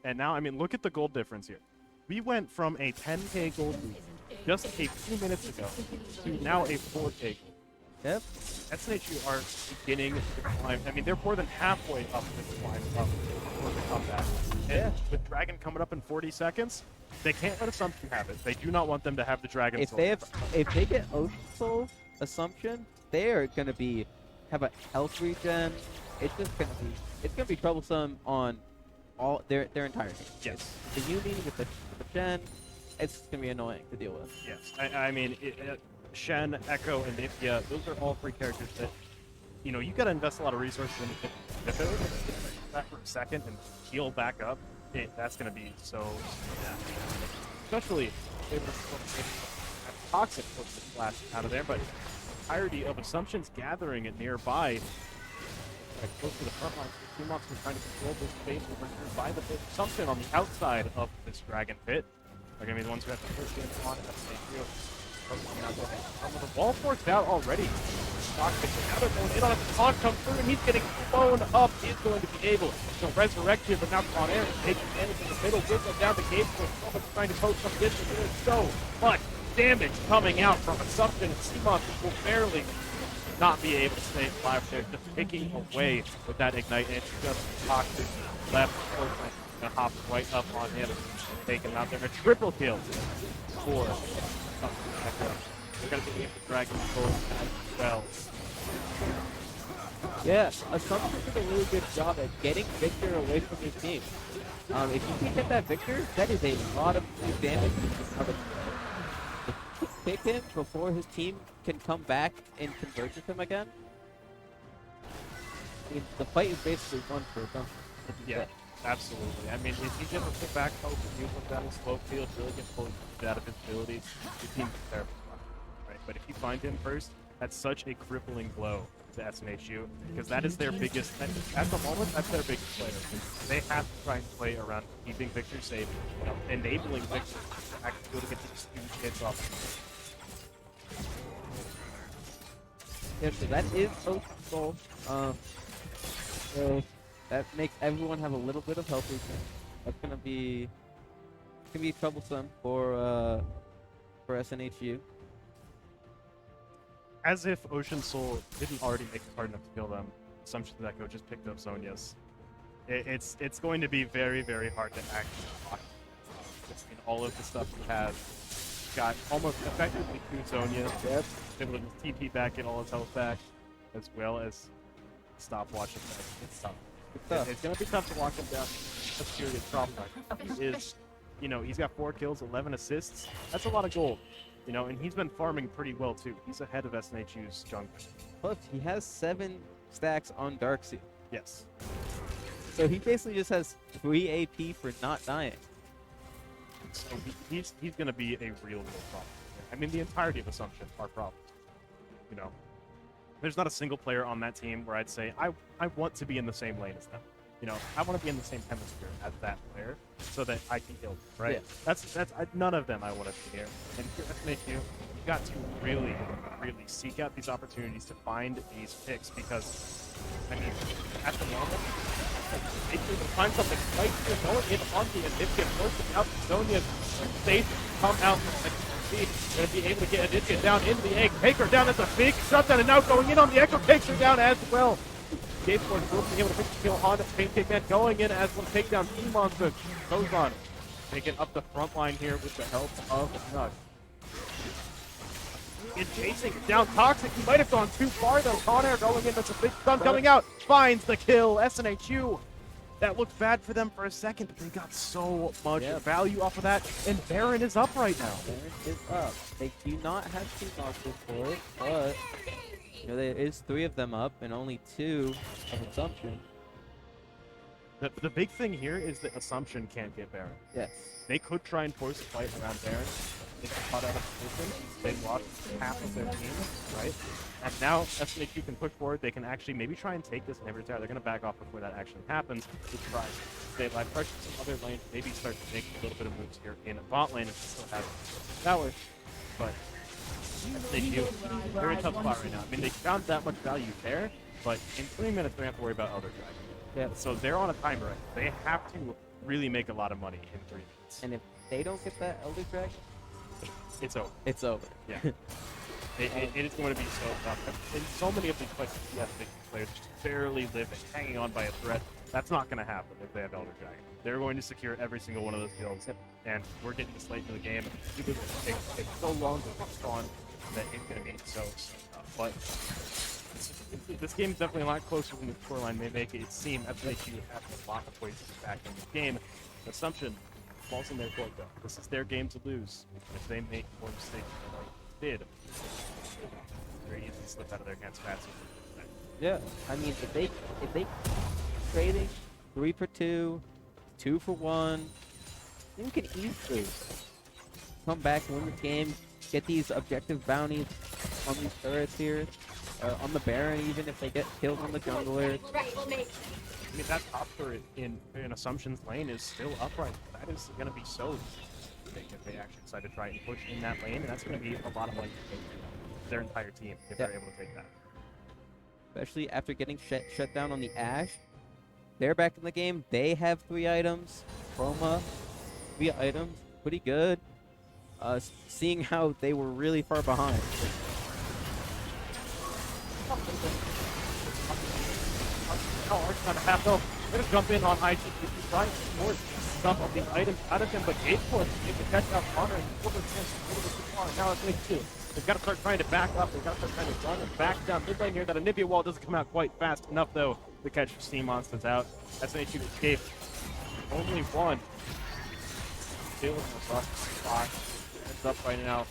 And now, I mean, look at the gold difference here. We went from a 10k gold lead just a few minutes ago to now a 4k. Yep. SNHU are beginning to climb. I mean, they're more than halfway up this climb up for the comeback. And with Dragon coming up in 40 seconds, they can't let Assumption have it. They do not want them to have the Dragon If Soul. they get Ocean Soul Assumption, they're gonna have a health regen. It's gonna be troublesome on all their entire team. Yes. The Yumi with the Shen, it's gonna be annoying to deal with. Yes. I mean, Shen, Echo, and Nifia, those are all 3 characters that, you know, you gotta invest a lot of resources in. If they're able to get back for a second and heal back up, that's gonna be so sad. Especially if they were Toxic was the flash out of there, but the entirety of Assumption's gathering it nearby. Like close to the front line, the Seamox was trying to control this space over here by the pit. Assumption on the outside of this Dragon Pit are going to be the ones who have to push in on SNHU. The wall forced out already. Toxic, now they're going in on it. The taunt comes through and he's getting blown up. He's going to be able to resurrect here, but now Conair is taking advantage in the middle. Gives them down the gate for Thomas trying to post some distance. There's so much damage coming out from Assumption, and Seamox will barely not be able to stay alive there, just picking away with that ignite, and it's just Toxic left. Gonna hop right up on him, taking him out there. A triple kill for They're gonna be able to drag him forward as well. Yeah, Assumption did a really good job at getting Victor away from his team. If you can get that Victor, that is a lot of damage. If you pick him before his team can come back and converge with him again, I mean, the fight is basically won for Assumption. Yeah, absolutely. I mean, if he gets a sit back poke and use him down in slow field, really get fully out of his abilities, your team's terrible. Right? But if you find him first, that's such a crippling blow to SNHU, because that is their biggest, at the moment, that's their biggest player. They have to try and play around keeping Victor safe, enabling Victor to actually go to get these huge hits off. Yeah, so that is Ocean's goal. So that makes everyone have a little bit of health return. That's gonna be troublesome for SNHU. As if Ocean Soul didn't already make it hard enough to kill them, Assumption that go just picked up Zonia's. It's going to be very, very hard to actually block. Just in all of the stuff we have, got almost effectively 2 Zonias. Yep. Able to TP back, get all his health back, as well as stopwatch effect. It's tough. It's going to be tough to lock him down. That's a serious problem. He is, he's got 4 kills, 11 assists. That's a lot of gold. And he's been farming pretty well too. He's ahead of SNHU's jungler. Plus, he has 7 stacks on Darkseid. Yes. So he basically just has 3 AP for not dying. So he's going to be a real problem. I mean, the entirety of Assumption are problems. There's not a single player on that team where I'd say, I want to be in the same lane as them. I want to be in the same hemisphere as that player so that I can kill them, right? Yeah. That's none of them I want to be here. And here at SNHU, you got to really, really seek out these opportunities to find these picks because, I mean, at the moment, they can find something right here, going in on the Aditya, forcing out Sonya, safe, come out, and going to be able to get Aditya down into the egg, take her down as a big shutdown, and now going in on the Echo, takes her down as well. Skateboard will be able to pick the kill on Pancake Man, going in as one takedown. E-Monster goes on, taking up the front line here with the help of Nush. In chasing down Toxic, he might have gone too far though. Conair going in, that's a big stun coming out, finds the kill. SNHU, that looked bad for them for a second, but they got so much value off of that, and Baron is up right now. Baron is up. They do not have 2 monsters for it, but there is 3 of them up and only 2 of Assumption. The big thing here is that Assumption can't get Baron. Yes. They could try and force a fight around Baron. They got caught out of position. They lost half of their team, right? And now SNHU can push forward. They can actually maybe try and take this inhibitor tower. They're going to back off before that actually happens. To try stay alive, pressure some other lanes, maybe start to make a little bit of moves here in a bot lane if they still have power. But SNHU, very tough spot right now. I mean, they found that much value there, but in 3 minutes, they have to worry about Elder Dragon. Yeah. So they're on a timer right now. They have to really make a lot of money in 3 minutes. And if they don't get that Elder Dragon, it's over. it's over. Yeah. It is going to be so tough. And so many of these players just barely living, hanging on by a thread. That's not going to happen if they have Elder Dragon. They're going to secure every single one of those kills. And we're getting this late in the game. It takes so long to respond that it's going to be so tough. But this game is definitely a lot closer than the scoreline may make it seem. SNHU have a lot of ways to get back in the game. Assumption falls in their court though. This is their game to lose. If they make more mistakes than they did, very easy to slip out of their hands fast. Yeah, I mean, if they trading 3 for 2, 2 for 1, then you can easily come back and win the game, get these objective bounties on these turrets here, on the Baron even if they get killed on the jungler. I mean, that top turret in Assumption's lane is still upright. That is going to be so big if they actually decide to try and push in that lane, and that's going to be a lot of money for their entire team if they're able to take that. Especially after getting shut down on the Ashe. They're back in the game. They have 3 items. Chroma, 3 items. Pretty good. Seeing how they were really far behind. We're going to jump in on IG. Trying to force some of the items out of him, but Gate Force able to catch out Connor and over chance a little bit too far. Now it's 2. They've got to start trying to back up. They've got to start trying to run and back down mid lane here. That Anivia wall doesn't come out quite fast enough, though, to catch Sea Monsters out. SNHU escape. Only one. Still in the rough spot. Ends up right now.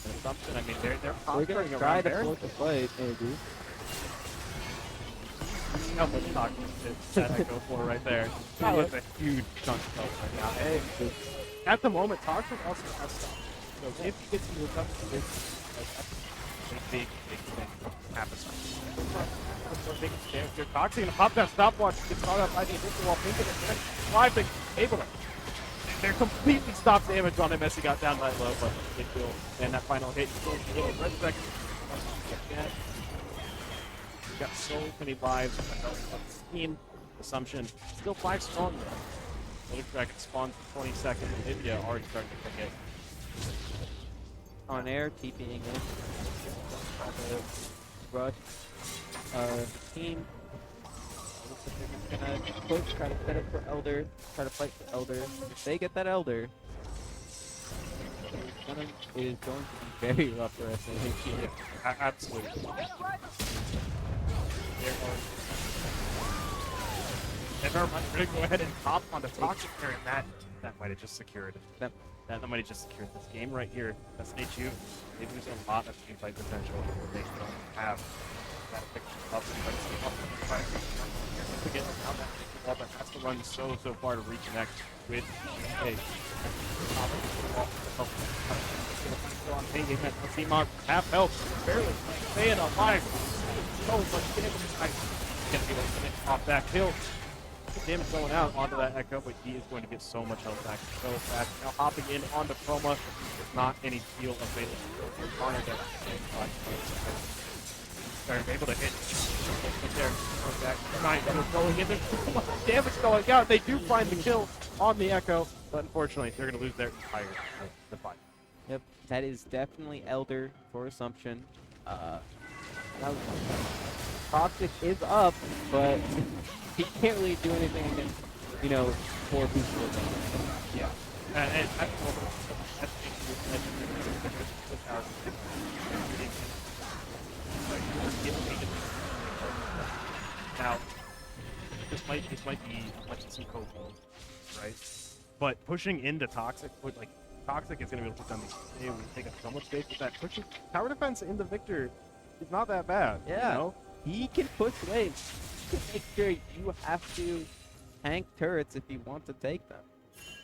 An assumption. I mean, they're going to try to force the fight, maybe. How much toxic did that go for right there? That was a huge chunk of health right now. Hey, at the moment, Toxic also has stuff. So if he gets you up to this, like, that's a big thing happens. You're Toxic gonna pop that stopwatch, gets caught up by the initial wall, thinking it's driving, able to. They're completely stopped damage on him as he got down that low, but it will. And that final hit, Resurrect. We've got so many lives. Team Assumption still 5 strong though. Load Dragon spawns for 20 seconds. Olivia already starting to hit. On air, TPing in. Rush. Team. Looks like they're just gonna push, try to set up for Elder, try to fight for Elder. If they get that Elder, it is going to be very rough for SNHU. Absolutely. And we're going to go ahead and hop on the Toxic here, and that might have just secured it. That might have just secured this game right here. SNHU, they lose a lot of team fight potential, but they don't have that picture up. Again, now that has to run so far to reconnect with Seamon half health, barely staying alive. So much damage. Gonna be able to finish off that kill. Damage going out onto that Echo, but he is going to get so much health back so fast. Now hopping in onto Chroma, there's not any heal available. They're able to hit. There, back. Going in. There's so much damage going out. They do find the kill on the Echo, but unfortunately, they're going to lose their entire the fight. Yep, that is definitely Elder for Assumption. Now, Toxic is up, but he can't really do anything against, 4 people. Yeah. And now, this might be some code, right? But pushing into Toxic, Toxic is going to be able to put them take up so much space with that. Pushing tower defense into Victor is not that bad. Yeah. You know? He can push waves. Make sure you have to tank turrets if you want to take them.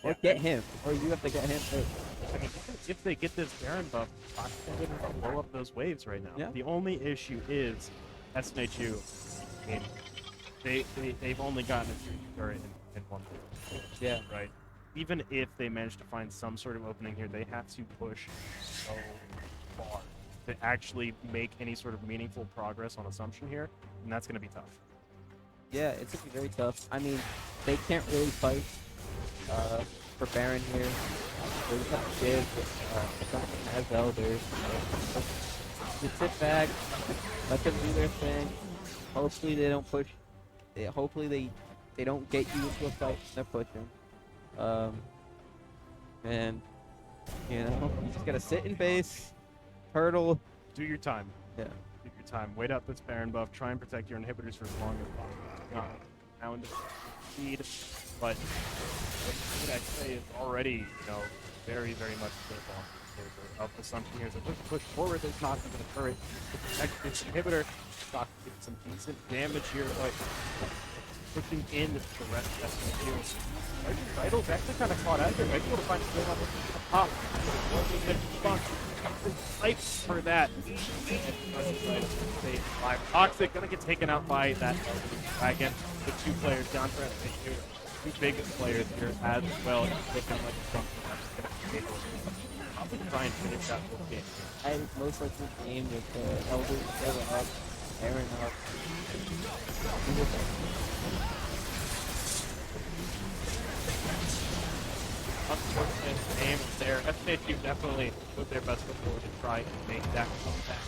Or get him. Or you have to get him too. I mean, if they get this Baron buff, Toxic can blow up those waves right now. Yeah. The only issue is SNHU. I mean, they've only gotten a turret in one wave. Yeah. Right? Even if they manage to find some sort of opening here, they have to push so far to actually make any sort of meaningful progress on Assumption here, and that's going to be tough. Yeah, it's going to be very tough. I mean, they can't really fight for Baron here. They just have to give Assumption as Elder. Just sit back, let them do their thing. Hopefully they don't push. Hopefully they don't get you into a fight. They're pushing. And, you just got to sit in base. Hurdle. Do your time. Yeah. Do your time. Wait out this Baron buff. Try and protect your inhibitors for as long as possible. Now into speed, but what I'd say is already, very, very much in favor of Assumption here. So push forward. There's not even a turret to protect this inhibitor. Stock get some decent damage here, but pushing in the rest of the field. Title's actually kind of caught out here. Might be able to find a kill on the top. Fight for that. Toxic gonna get taken out by that dragon. The 2 players down for SNHU. 2 biggest players here as well. Looking like something that's gonna probably try and finish that whole game. I think most likely the game with Elder Taylor up, Aaron up. Unfortunate game there. SNHU definitely put their best foot forward to try and make that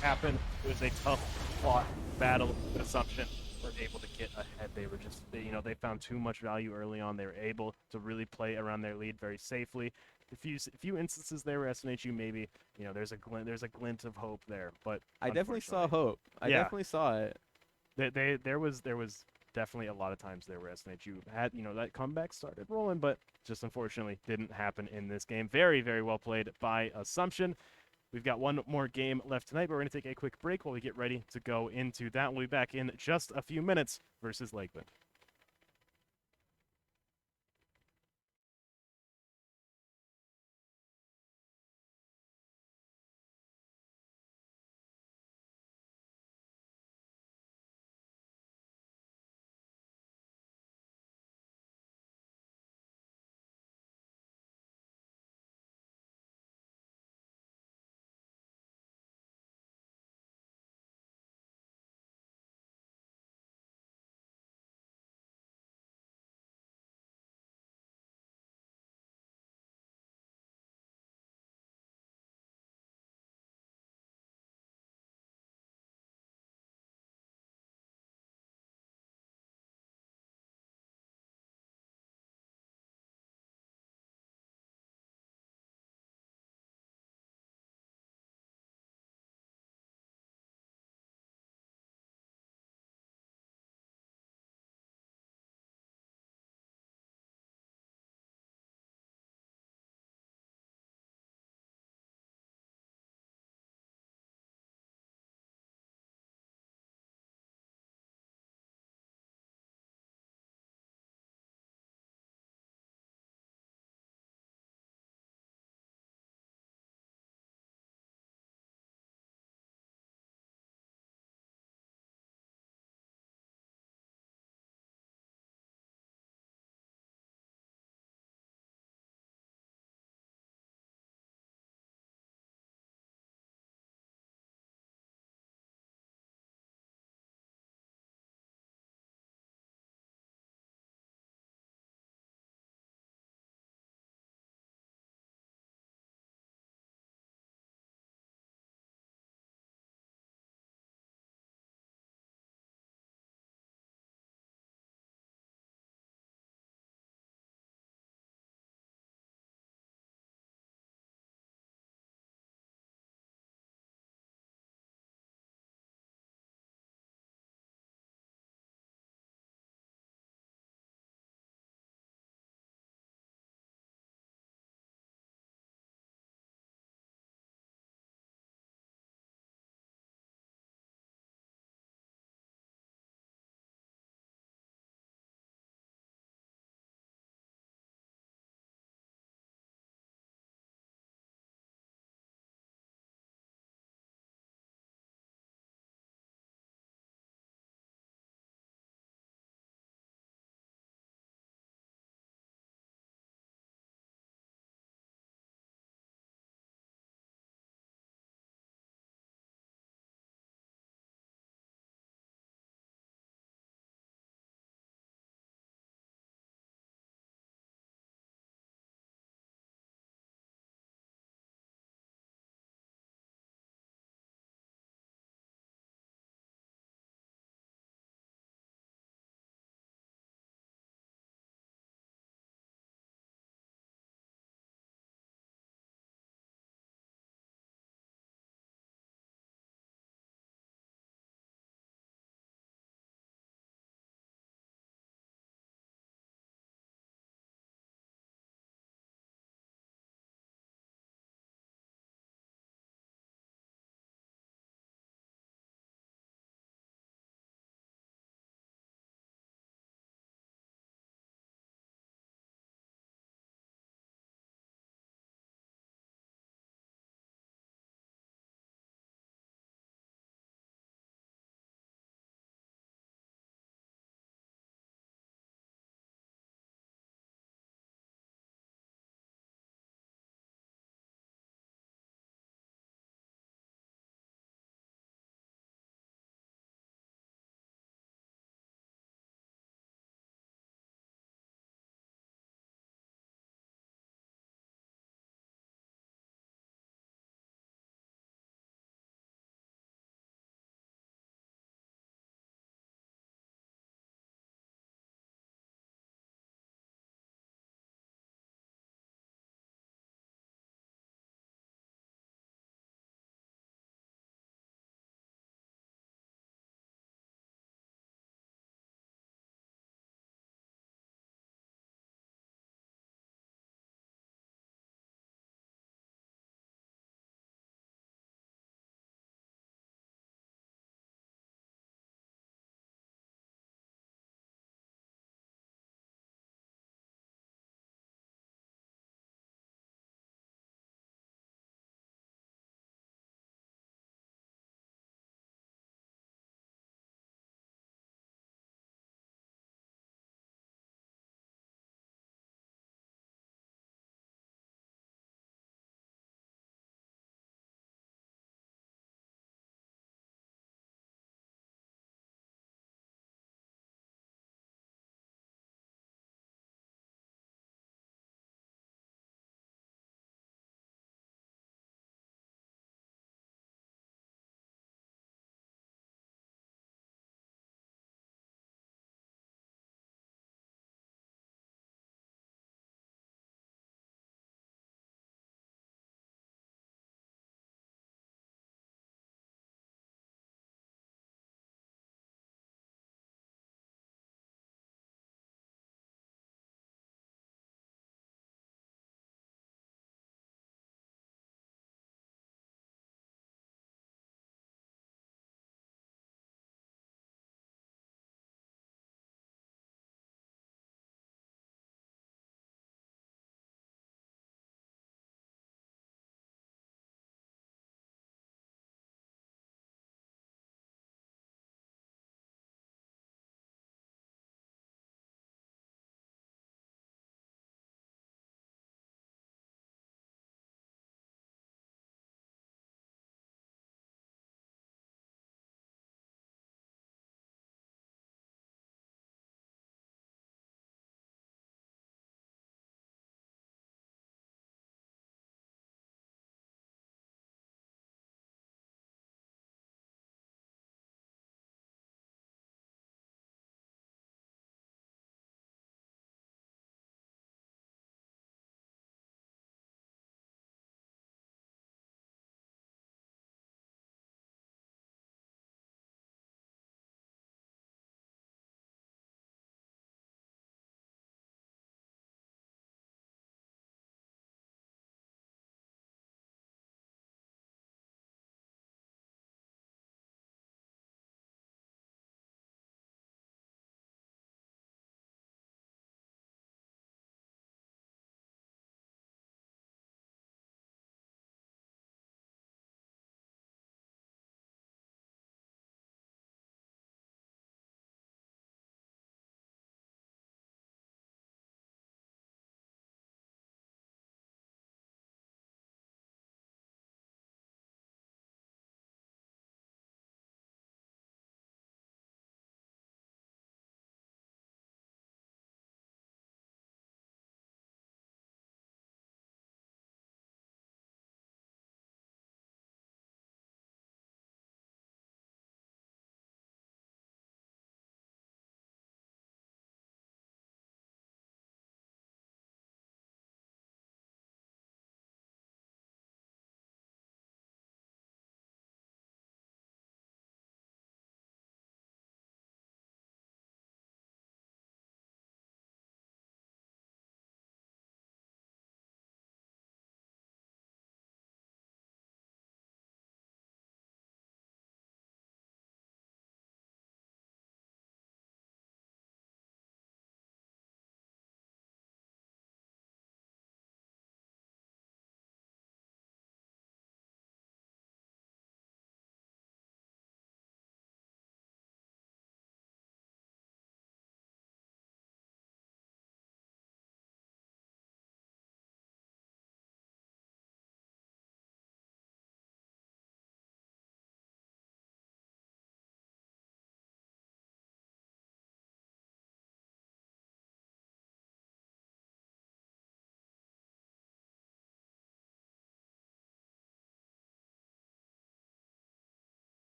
happen. It was a tough fought battle. Assumption were able to get ahead. They were just, they found too much value early on. They were able to really play around their lead very safely. a few instances there where SNHU maybe, you know, there's a glint of hope there, but I definitely saw unfortunately, hope. I yeah, definitely saw it. there was definitely a lot of times there where SNHU had, you know, that comeback started rolling, but just unfortunately didn't happen in this game. Very, very well played by Assumption. We've got one more game left tonight, but we're going to take a quick break while we get ready to go into that. We'll be back in just a few minutes versus Lakeland.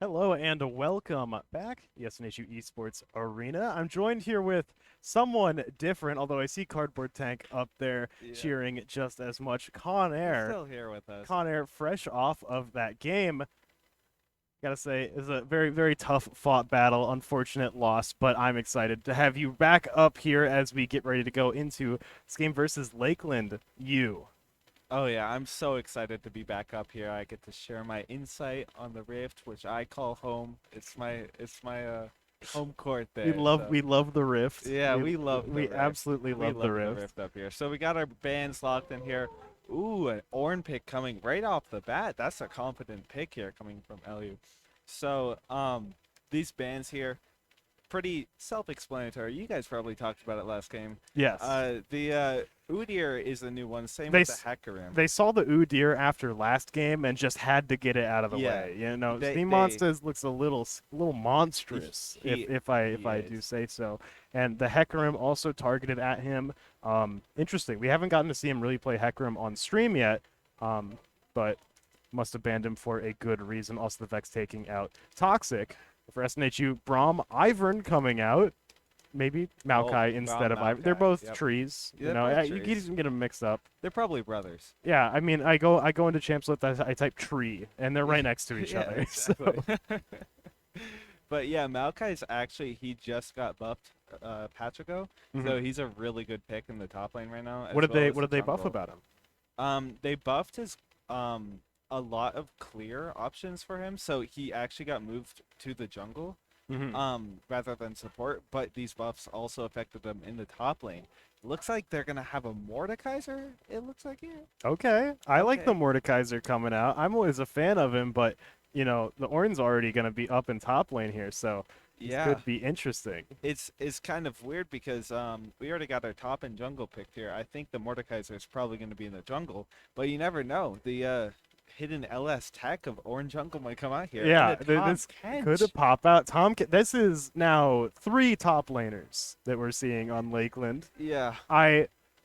Hello and welcome back, the SNHU Esports Arena. I'm joined here with someone different, although I see Cardboard Tank up there Yeah, cheering just as much. he's still here with us. Con Air, fresh off of that game. Gotta say, it was a very, very tough fought battle. Unfortunate loss, but I'm excited to have you back up here as we get ready to go into this game versus Lakeland U. Oh yeah, I'm so excited to be back up here. I get to share my insight on the Rift, which I call home. It's my home court We there. love, So we love the Rift. yeah, we love the we Rift. absolutely We love the love the Rift. Rift up here. So we got our bands locked in here. Ooh, an Orn pick coming right off the bat. That's a confident pick here coming from LU. So these bands here, pretty self-explanatory. You guys probably talked about it last game. Yes. The Udyr is the new one. Same They with the s- Hecarim. They saw the Udyr after last game and just had to get it out of the Yeah, way. You know, they- Steam they- Monsters looks a little monstrous, He- if he I do is. say so. And the Hecarim also targeted at him. Interesting. We haven't gotten to see him really play Hecarim on stream yet, but must have banned him for a good reason. Also, the Vex taking out Toxic for SNHU. Braum, Ivern coming out. Maybe Maokai instead Braum, of Ivern. They're Maokai, both yep. trees. Yeah, You they're know, both you trees. can get them mixed up. They're probably brothers. Yeah, I mean, I go into Champs List, I type tree, and they're right next to each Yeah, other. So, exactly. But yeah, Maokai's actually he just got buffed patch ago, so he's a really good pick in the top lane right now. what as did well they as what the did they buff jungle. about him? They buffed his a lot of clear options for him, so he actually got moved to the jungle rather than support. But these buffs also affected them in the top lane. Looks like they're gonna have a Mordekaiser. It looks like here. Okay, I like the Okay. Mordekaiser coming out. I'm always a fan of him, but you know the Ornn's already gonna be up in top lane here, so this Yeah, could be interesting. it's kind of weird because we already got our top and jungle picked here. I think the Mordekaiser is probably going to be in the jungle, but you never know. The hidden LS tech of Orange Jungle might come out here. Yeah, And a Tom this Kench. could pop out. This is now 3 top laners that we're seeing on Lakeland. Yeah,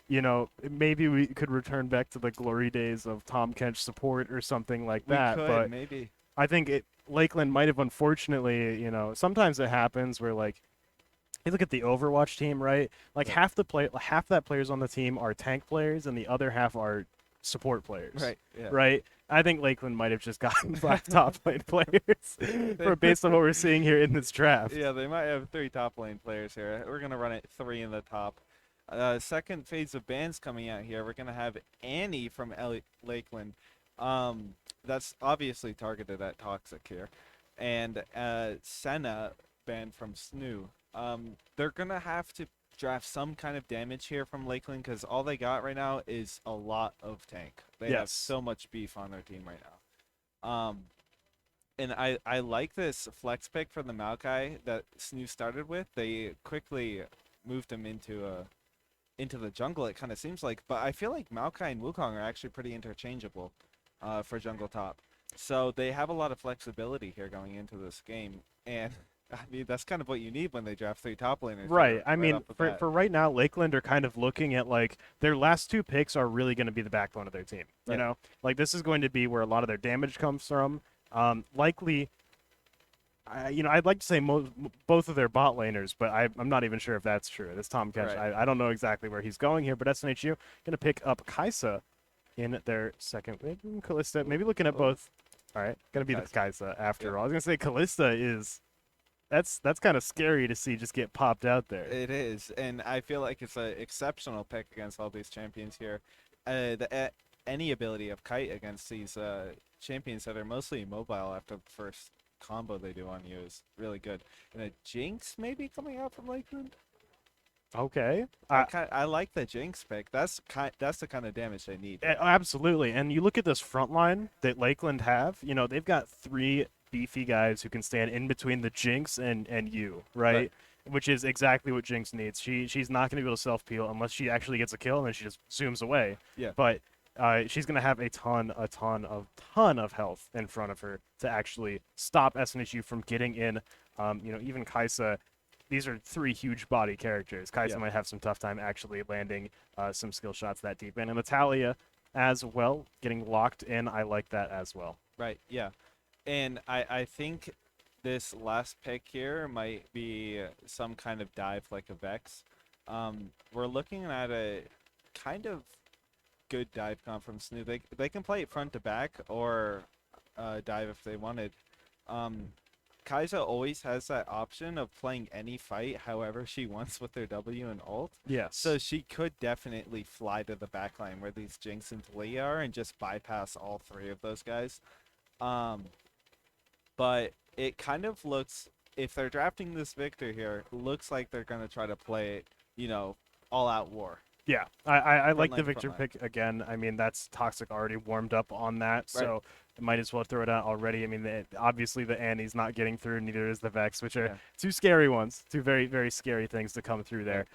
You know, maybe we could return back to the glory days of Tom Kench support or something like we that, could but maybe. I think Lakeland might have unfortunately, you know, sometimes it happens where like you look at the Overwatch team, right? Like Right. half that players on the team are tank players and the other half are support players. Right. Yeah. Right? I think Lakeland might have just gotten 5 top lane players based on what we're seeing here in this draft. Yeah, they might have 3 top lane players here. We're gonna run it 3 in the top. Second phase of bans coming out here. We're gonna have Annie from Lakeland. That's obviously targeted at Toxic here, and Senna banned from SNHU. They're gonna have to draft some kind of damage here from Lakeland because all they got right now is a lot of tank. They have Yes. so much beef on their team right now. And I like this flex pick for the Maokai that SNHU started with. They quickly moved him into the jungle, it kind of seems like. But I feel like Maokai and Wukong are actually pretty interchangeable for jungle top. So they have a lot of flexibility here going into this game. And I mean, that's kind of what you need when they draft 3 top laners. Right. I mean, off the for, bat. for right now, Lakeland are kind of looking at like their last 2 picks are really going to be the backbone of their team. You Right. know, like this is going to be where a lot of their damage comes from. Likely, I'd like to say both of their bot laners, but I'm not even sure if that's true. This Tom Kench, Right. I don't know exactly where he's going here, but SNHU going to pick up Kaisa in their second. Maybe Callista, maybe looking at Oh. both. All right, going to be the Kaisa after all. I was going to say Callista is. That's kind of scary to see just get popped out there. It is, and I feel like it's an exceptional pick against all these champions here. Any ability of Kite against these champions that are mostly immobile after the first combo they do on you is really good. And a Jinx maybe coming out from Lakeland. Okay. I like the Jinx pick. That's the kind of damage they need. Absolutely. And you look at this front line that Lakeland have, you know, they've got 3 beefy guys who can stand in between the Jinx and you, right? Which is exactly what Jinx needs. She's not going to be able to self-peel unless she actually gets a kill and then she just zooms away. Yeah. But she's going to have a ton of health in front of her to actually stop SNHU from getting in. Even Kaisa, these are 3 huge body characters. Kaisa might have some tough time actually landing some skill shots that deep in. And Natalia as well, getting locked in. I like that as well. Right, yeah. And I think this last pick here might be some kind of dive like a Vex. We're looking at a kind of good dive comp from SNHU. They can play it front to back or dive if they wanted. Kai'Sa always has that option of playing any fight however she wants with their W and ult. Yes. So she could definitely fly to the backline where these Jinx and Talia are and just bypass all three of those guys. But it kind of looks, if they're drafting this Victor here, looks like they're going to try to play it, all out war. Yeah, I like the Front line, Victor front line. pick again. I mean, that's Toxic already warmed up on that, so might as well throw it out already. I mean, obviously the Annie's not getting through, neither is the Vex, which are two scary ones, two very, very scary things to come through there.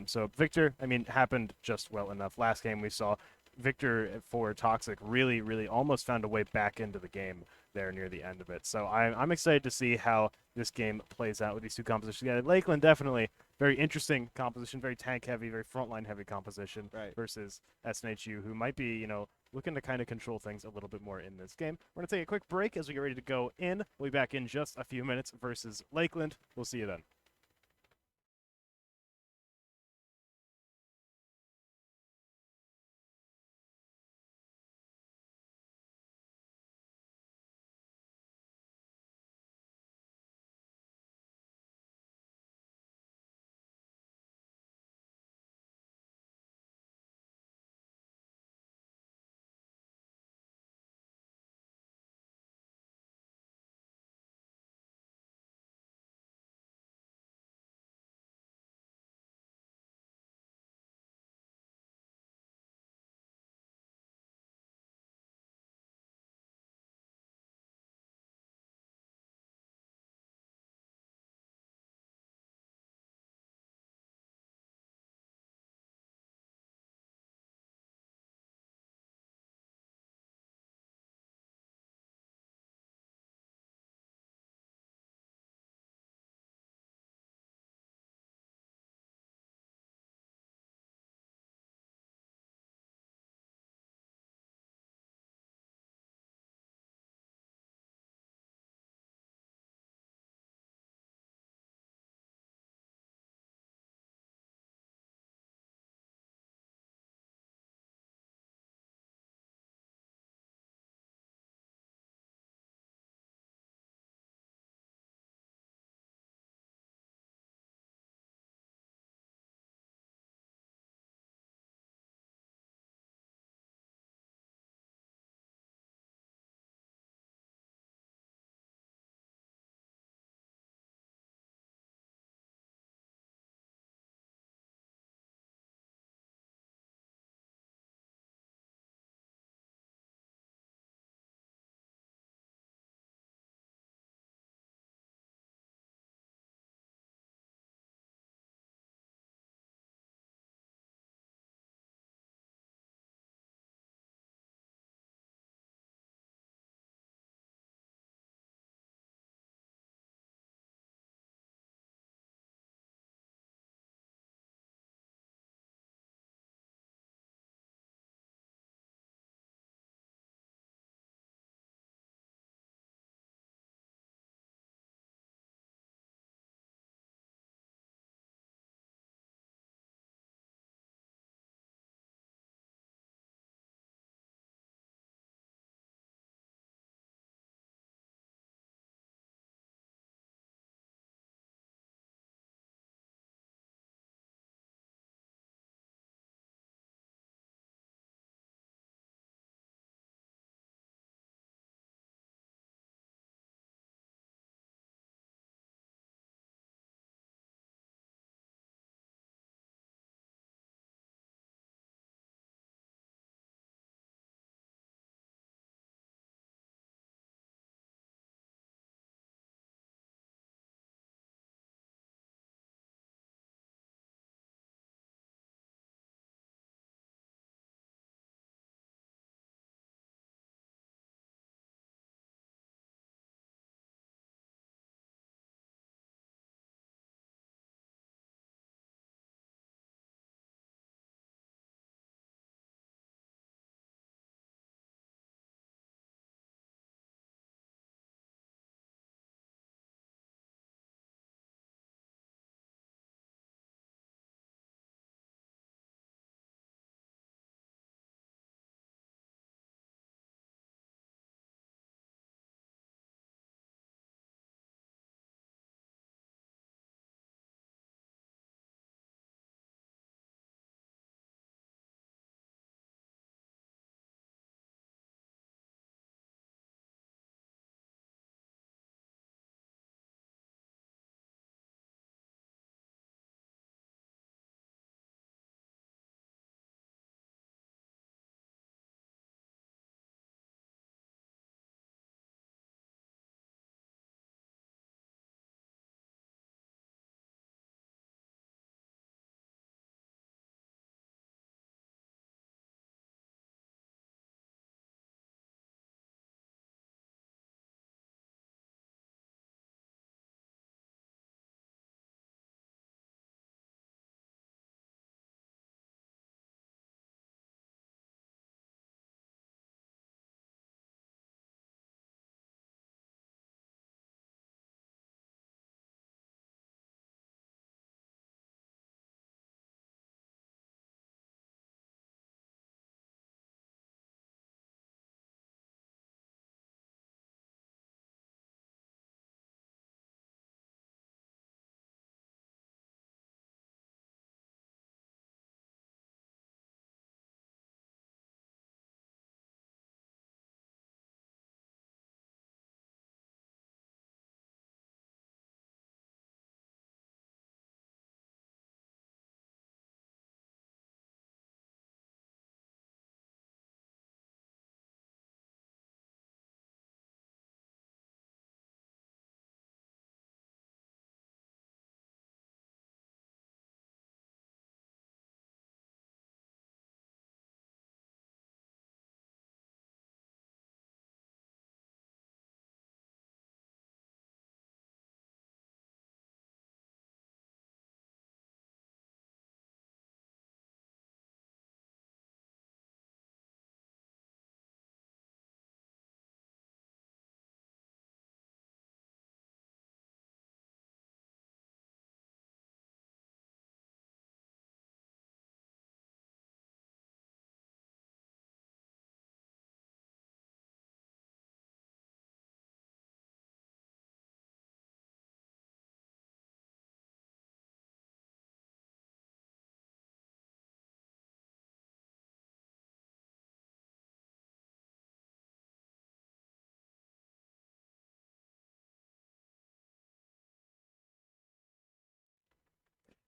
So Victor, I mean, happened just well enough. Last game we saw Victor for Toxic really, really almost found a way back into the game there near the end of it. So I'm excited to see how this game plays out with these two compositions. Yeah, Lakeland definitely very interesting composition, very tank heavy, very frontline heavy composition versus SNHU, who might be, looking to kind of control things a little bit more in this game. We're going to take a quick break as we get ready to go in. We'll be back in just a few minutes versus Lakeland. We'll see you then.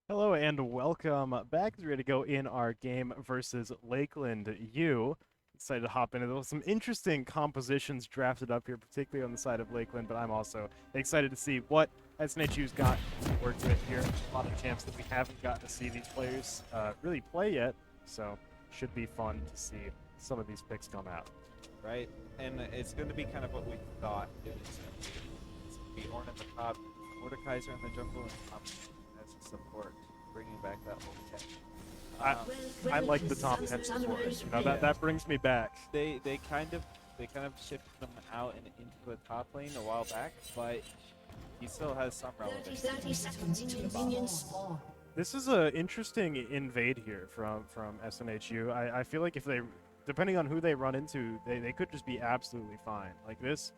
Hello and welcome back. We're ready to go in our game versus Lakeland U. Excited to hop into those. Some interesting compositions drafted up here, particularly on the side of Lakeland, but I'm also excited to see what SNHU's got to work with here. A lot of champs that we haven't gotten to see these players really play yet, so should be fun to see some of these picks come out. Right? And it's going to be kind of what we thought it was going to be. It's going to be Orn at the top, Mordekaiser in the jungle, and Tom as a support, bringing back that whole catch. I like the top 10 support. You know, that brings me back. They kind of shifted him out and into a top lane a while back, but he still has some relevance. 30 seconds until minions spawn. This is an interesting invade here from SNHU. I feel like if they, depending on who they run into, they could just be absolutely fine. Like this,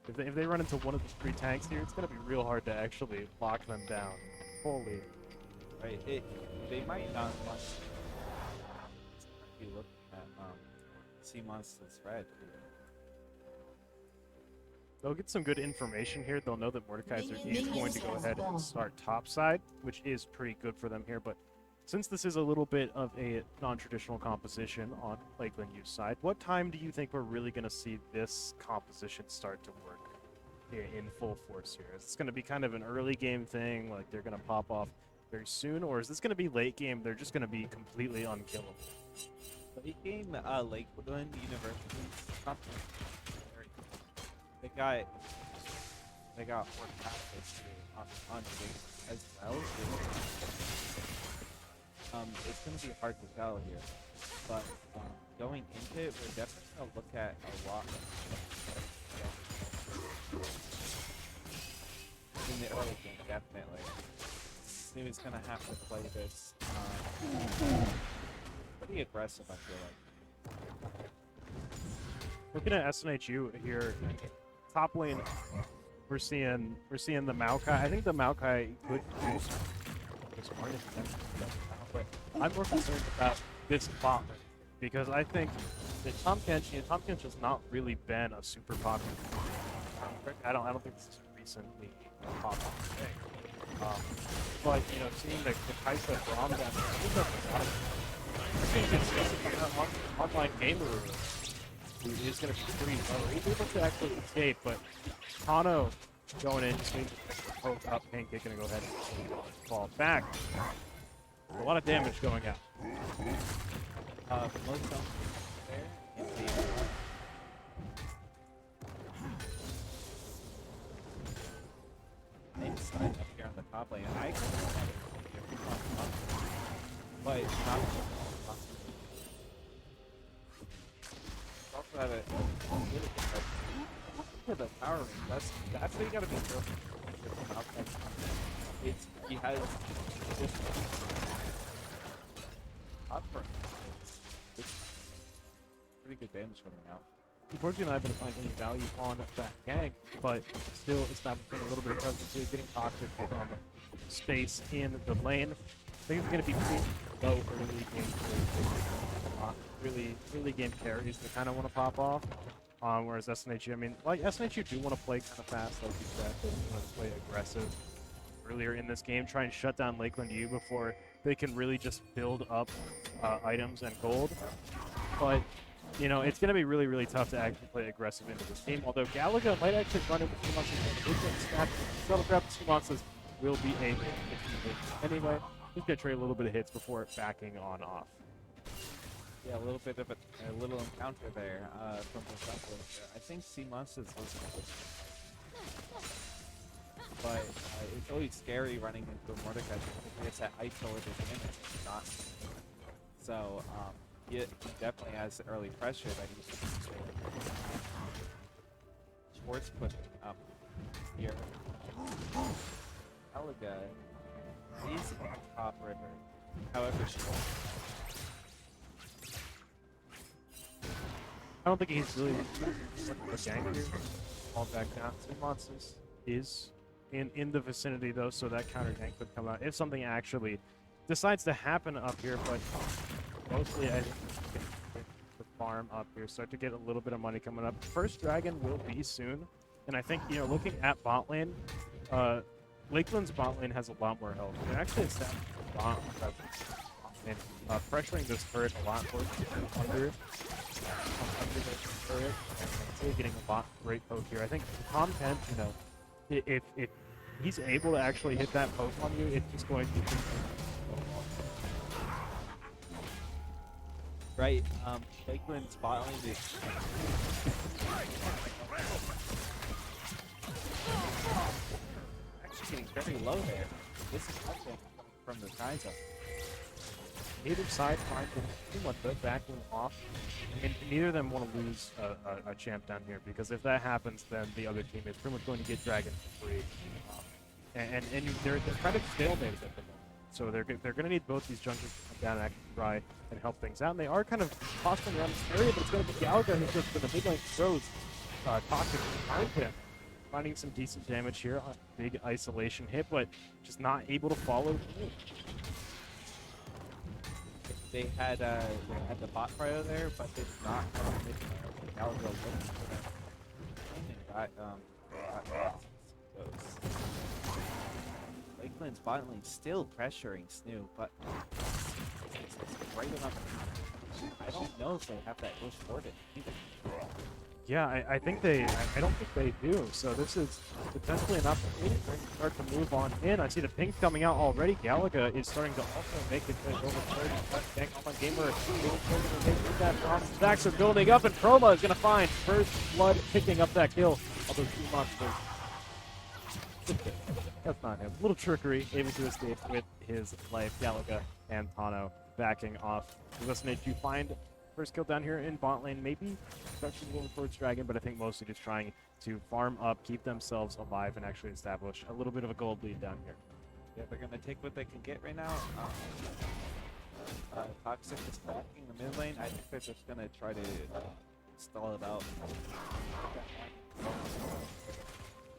if they run into one of the 3 tanks here, it's going to be real hard to actually lock them down fully. Right? They might not want to be looking at Sea Monster's red. They'll get some good information here. They'll know that Mordekaiser is going to go ahead and start topside, which is pretty good for them here. But since this is a little bit of a non-traditional composition on Lakeland U's side, what time do you think we're really going to see this composition start to work in full force here? Is this going to be kind of an early game thing, like they're going to pop off very soon, or is this going to be late game, they're just going to be completely unkillable? Late game, Lakeland University. They got more tactics on base as well. It's going to be hard to tell here, but going into it, we're definitely going to look at a lot in the early game, definitely. He's going to have to play this pretty aggressive, I feel like. Looking at SNHU here, top lane, we're seeing the Maokai. I think the Maokai could use this morning. But I'm more concerned about this bot lane because I think that Tom Kench has not really been a super popular. I don't think this is recently a popular thing. But you know, seeing the Kaisa Braum down there, I think it's an online gamer is going to be pretty low. He's able to actually escape, but Tano going in just means the poke up, Pancake going to go ahead and fall back. A lot of damage going out. Most of there in the inside up here on the top lane. I can but not also have it for the power ring. That's what you gotta be careful. It's he has this hot for pretty good damage from him now. Unfortunately, I haven't found any value on that gank, but still establishing a little bit of presence here, getting toxic from space in the lane. I think it's going to be pretty low early game. Early game carries they kind of want to pop off. Whereas SNHU, I mean, like SNHU do want to play kind of fast, like you said. They want to play aggressive earlier in this game, try and shut down Lakeland U before they can really just build up items and gold. But you know, it's going to be really, really tough to actually play aggressive into this game. Although Galaga might actually run into Sea Monsters. Shuttle grab Sea Monsters will be a hit anyway. Just going to trade a little bit of hits before backing on off. Yeah, a little bit of a little encounter there from the jungle. I think Sea Monsters was but it's always scary running into a Mordecai because it's that isolated image. Not so. He definitely has the early pressure that he's Schwartz pushing up here. Galaga is on top river. However, I don't think he's really a gank here. All back down. Sea Monsters is in the vicinity though, so that counter gank could come out if something actually decides to happen up here, but mostly I think the farm up here, start to get a little bit of money coming up. First dragon will be soon, and I think, you know, looking at bot lane, Lakeland's bot lane has a lot more health. They're actually establishing a lot of presence and pressuring this turret a lot more under the turret and really getting a lot of great poke here. I think Tom Kent, you know, if he's able to actually hit that poke on you, it's just going to be Right, Lakeland's bot lane is actually getting very low there. This is something from the time zone. neither side trying to too much but backing off. I mean, neither of them want to lose a champ down here, because if that happens, then the other team is pretty much going to get Dragon for free. And they're kind of stalemated at the moment. So they're going to need both these junglers to come down and actually try and help things out. And they are kind of posturing around this area, but it's going to be Galaga who's just in the mid lane throws toxic behind him. Finding some decent damage here on a big isolation hit, but just not able to follow through. They had the bot prio there, but they did not have a mid laner. Galaga looking for them. And got goes. Lakeland's bot lane still pressuring SNHU, but it's right enough. I don't know if they have that push forward either. Yeah, I think I don't think they do. So this is potentially an opportunity for them to start to move on in. I see the pings coming out already. Galaga is starting to also make it over 30. Back on gamer. Stacks are building up, and Chroma is going to find first blood picking up that kill. Although 2 monsters. That's not him. Little trickery, able to escape with his life. Galaga and Tano backing off. Does SNHU find first kill down here in bot lane? Maybe stretching a little towards Dragon, but I think mostly just trying to farm up, keep themselves alive, and actually establish a little bit of a gold lead down here. Yeah, they're gonna take what they can get right now. Toxic is backing the mid lane. I think they're just gonna try to stall it out.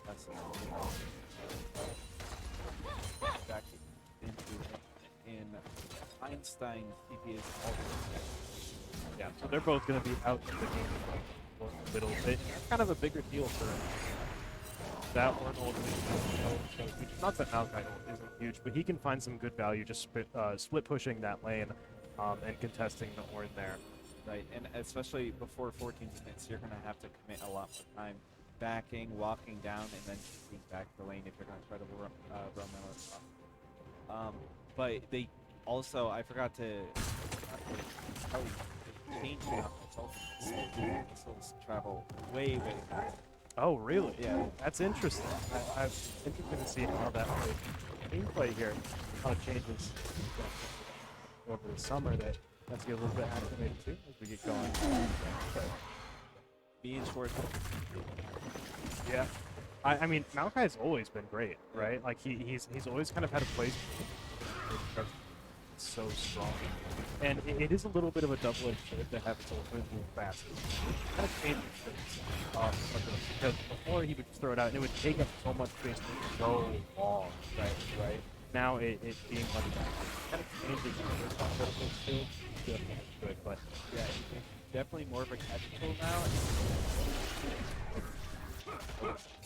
That's back in Einstein CP is all. Yeah, so they're both going to be out of the game for a little bit. It's kind of a bigger deal for that one old. Not that Malphite isn't huge, but he can find some good value just split pushing that lane and contesting the Ornn there. Right, and especially before 14 minutes, you're going to have to commit a lot more time backing, walking down, and then shooting back the lane if you're going to try to run off. But they also, I forgot to change now. Missiles travel way faster. Oh, really? Yeah. That's interesting. I'm interested to see how that gameplay here, how it changes over the summer. That's get a little bit activated too as we get going. Being short. Yeah. I mean, Maokai's always been great, right? Like he's always kind of had a place so strong, and it is a little bit of a double-edged sword to have its ultimate move fast. It kind of changes things, because before he would just throw it out and it would take up so much space for so long, right? Now it being like that, it kind of changes the still good, but yeah, definitely more of a catch tool now.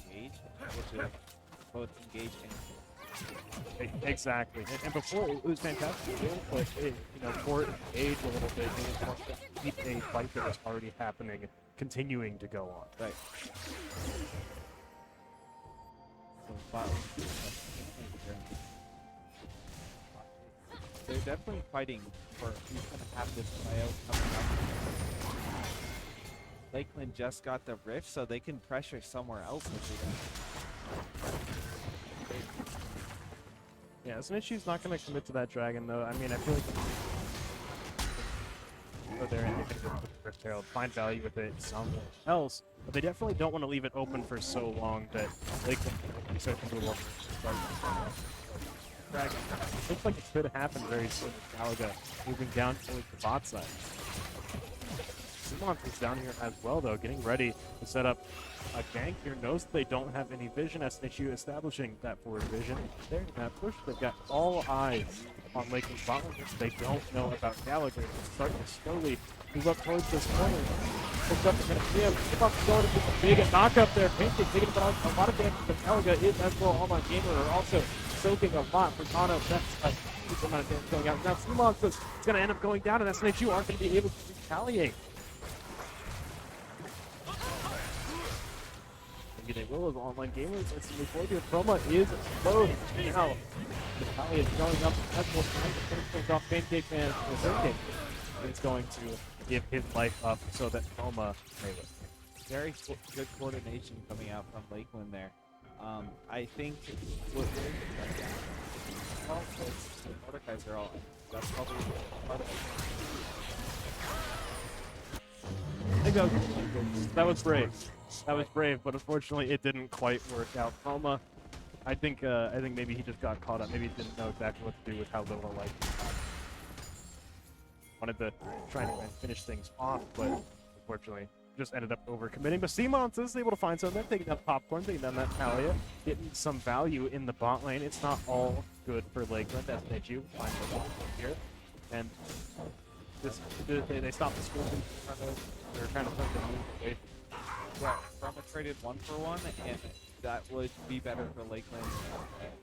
Engage, which is both engage and exactly. And before it was fantastic, but for it to age a little bit, it was to keep a fight that was already happening, continuing to go on. Right. So they're definitely fighting for who's going to have this playout coming up. Lakeland just got the rift, so they can pressure somewhere else if they don't. Yeah, SNHU's not going to commit to that dragon, though. I mean, I feel like go there and they can go with Rift Herald, find value with it somewhere else, but they definitely don't want to leave it open for so long that Lakeland can start to move over. Dragon. Looks like it could happen very soon with Galaga moving down towards the bot side. Simon is down here as well, though, getting ready to set up a gank here. Knows that they don't have any vision. SNHU establishing that forward vision. They're in that push. They've got all eyes on Lakeland's bot lane. They don't know about Gallagher. They're starting to slowly move up towards this corner. Looks up and see him. Seamont's going to be a big knockup there. Pancake taking a lot of damage. But Metallica is as well. Online Gamer are also soaking a lot. Furtado, that's a huge amount of damage going out. Now Seamont is going to end up going down, and SNHU aren't going to be able to retaliate. Maybe they will as online gamers. Let's move forward here. Chroma is slow now. Natalia is going up. That's what's trying to finish things off. Pancake Man is going to give his life up so that Chroma may win. Very good coordination coming out from Lakeland there. I think what Mordecai's are all. That's probably part of it. That was brave. That was brave, but unfortunately it didn't quite work out. Chroma, I think maybe he just got caught up. Maybe he didn't know exactly what to do with how little life he had. Wanted to try and finish things off, but unfortunately just ended up overcommitting. But Seamons is able to find something, taking down Popcorn, taking down that Talia, getting some value in the bot lane. It's not all good for Lakeland. SNHU finds the here, and this they stopped the school. They're trying to turn the move away. Yeah, Chroma traded 1-for-1, and that would be better for Lakeland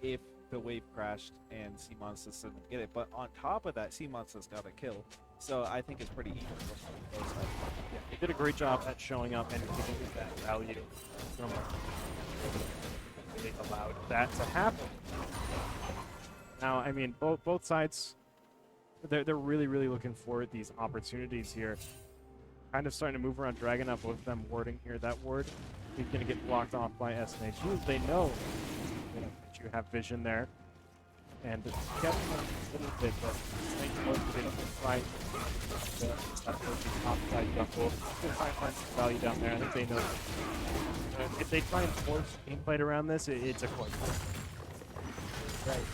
if the wave crashed and Sea Monsters didn't get it. But on top of that, Sea Monsters got a kill. So I think it's pretty even for both sides. Yeah, they did a great job at showing up and giving that value. They allowed that to happen. Now, I mean, both sides, they're really, really looking for these opportunities here. Kind of starting to move around Dragon up, both of them warding here. That ward is going to get blocked off by SNHU. They know that you have vision there. And kept a little bit, but SNHU didn't try the outside jungle. They're trying to find some value down there. I think they know if they try and force gameplay around this, it's a coin. Right.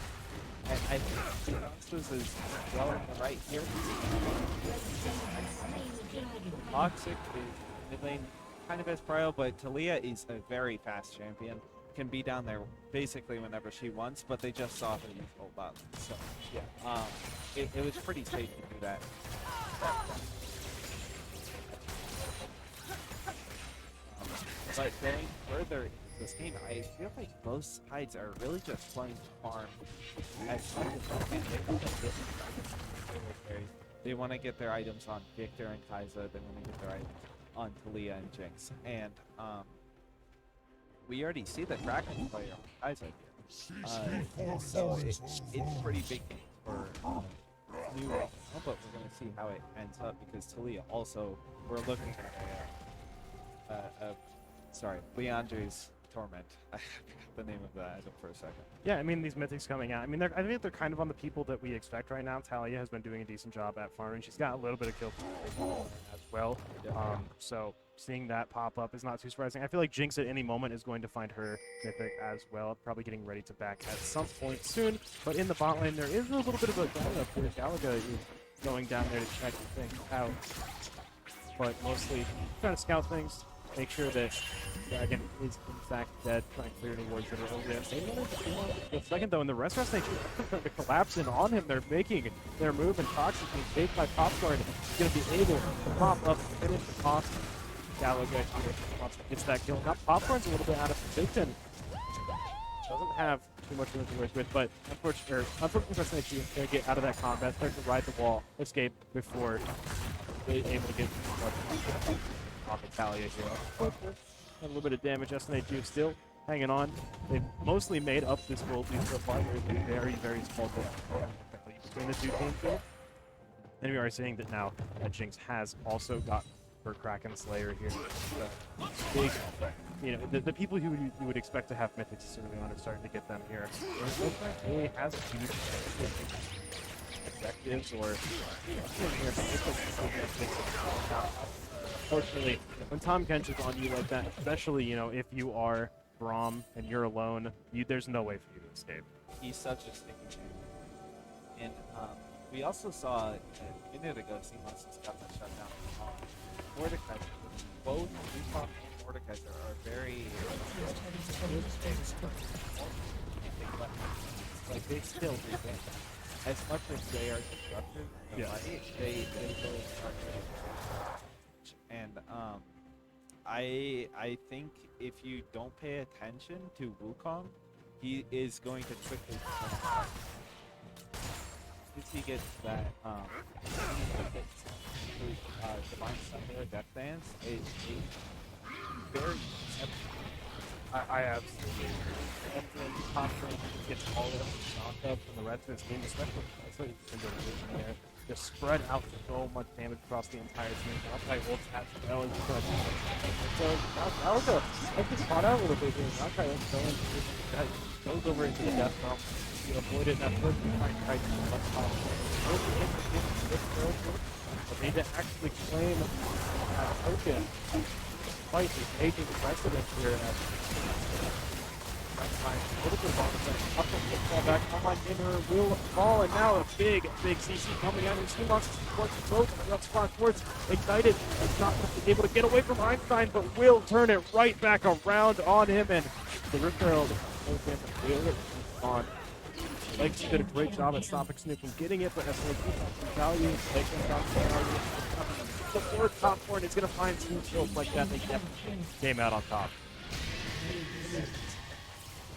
And I think Monsters is well on the right here. Toxic is mid lane kind of as prio, but Talia is a very fast champion. Can be down there basically whenever she wants, but they just saw her use ult bot. So yeah, it was pretty safe to do that. But going further into this game, I feel like both sides are really just playing farm as much as they can. They want to get their items on Victor and Kai'Sa. They want to get their items on Talia and Jinx. And we already see the Kraken player on Kai'Sa here. So it's pretty big game for new right now, but we're going to see how it ends up because Talia also, we're looking at sorry, Leandre's Torment. I forgot the name of that item for a second. Yeah, I mean, these mythics coming out. I mean, I think they're kind of on the people that we expect right now. Talia has been doing a decent job at farming. She's got a little bit of kill as well. Yeah. So seeing that pop up is not too surprising. I feel like Jinx at any moment is going to find her mythic as well. Probably getting ready to back at some point soon. But in the bot lane, there is a little bit of a Galaga here. Galaga is going down there to check things out. But mostly trying to scout things. Make sure that Dragon is in fact dead, trying to clear any wards that are over there. Same the second though, and the rest of us starting to collapse in on him. They're making their move, and Toxic being saved by Popcorn is going to be able to pop up and finish the toss. Galaga here gets that kill. Now Popcorn's a little bit out of position. Doesn't have too much room to work with, but unfortunately SNHU going to get out of that combat, start to ride the wall, escape before they're able to get off Italia here. A little bit of damage. SNHU still hanging on. They've mostly made up this world lead so far. There's a very, very small difference between the two teams here. And we are seeing that now that Jinx has also got her Kraken Slayer here. Big, you know, the people who you would expect to have mythics early on are starting to get them here. Really has a huge objectives or unfortunately, when Tom Kench is on you like that, especially, you know, if you are Braum and you're alone, there's no way for you to escape. He's such a sticky champion. And we also saw a minute ago, Seamless got that shut down. Mordecai, both Reefon and Mordecai are very like they still do things. As much as they are disruptive, Yeah. they really start to. And I think if you don't pay attention to Wukong, he is going to quickly. Once he gets that divine thunder death dance, it's very. I absolutely. Definitely confident gets all of the knockup from the rest of his team, especially in the division there. Just spread out so much damage across the entire team. Malachi ults as well as so that was just caught out a little bit here. Malachi ults goes over into the death realm. He avoided that first fight right to the left top. But they did actually claim that token. Fight is taking precedence here at back. Online gamer will fall, and now a big CC coming out. And Seamox supports both. Rough spot towards excited. He's not able to get away from Einstein, but will turn it right back around on him. And the Rift Herald will on. Legacy did a great job at stopping Snoop from getting it, but SNHU value. The fourth top point is going to find two kills like that. They definitely came out on top.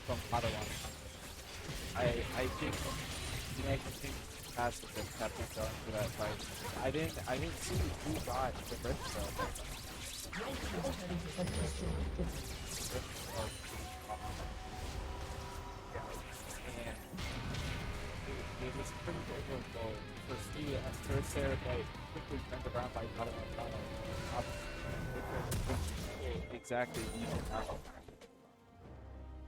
From Padawan. I think NECC has to just kept it going for that fight. I didn't see who got the Rift though. It was pretty overall for Steve at first there, but quickly turned around by Padawan. Exactly even out.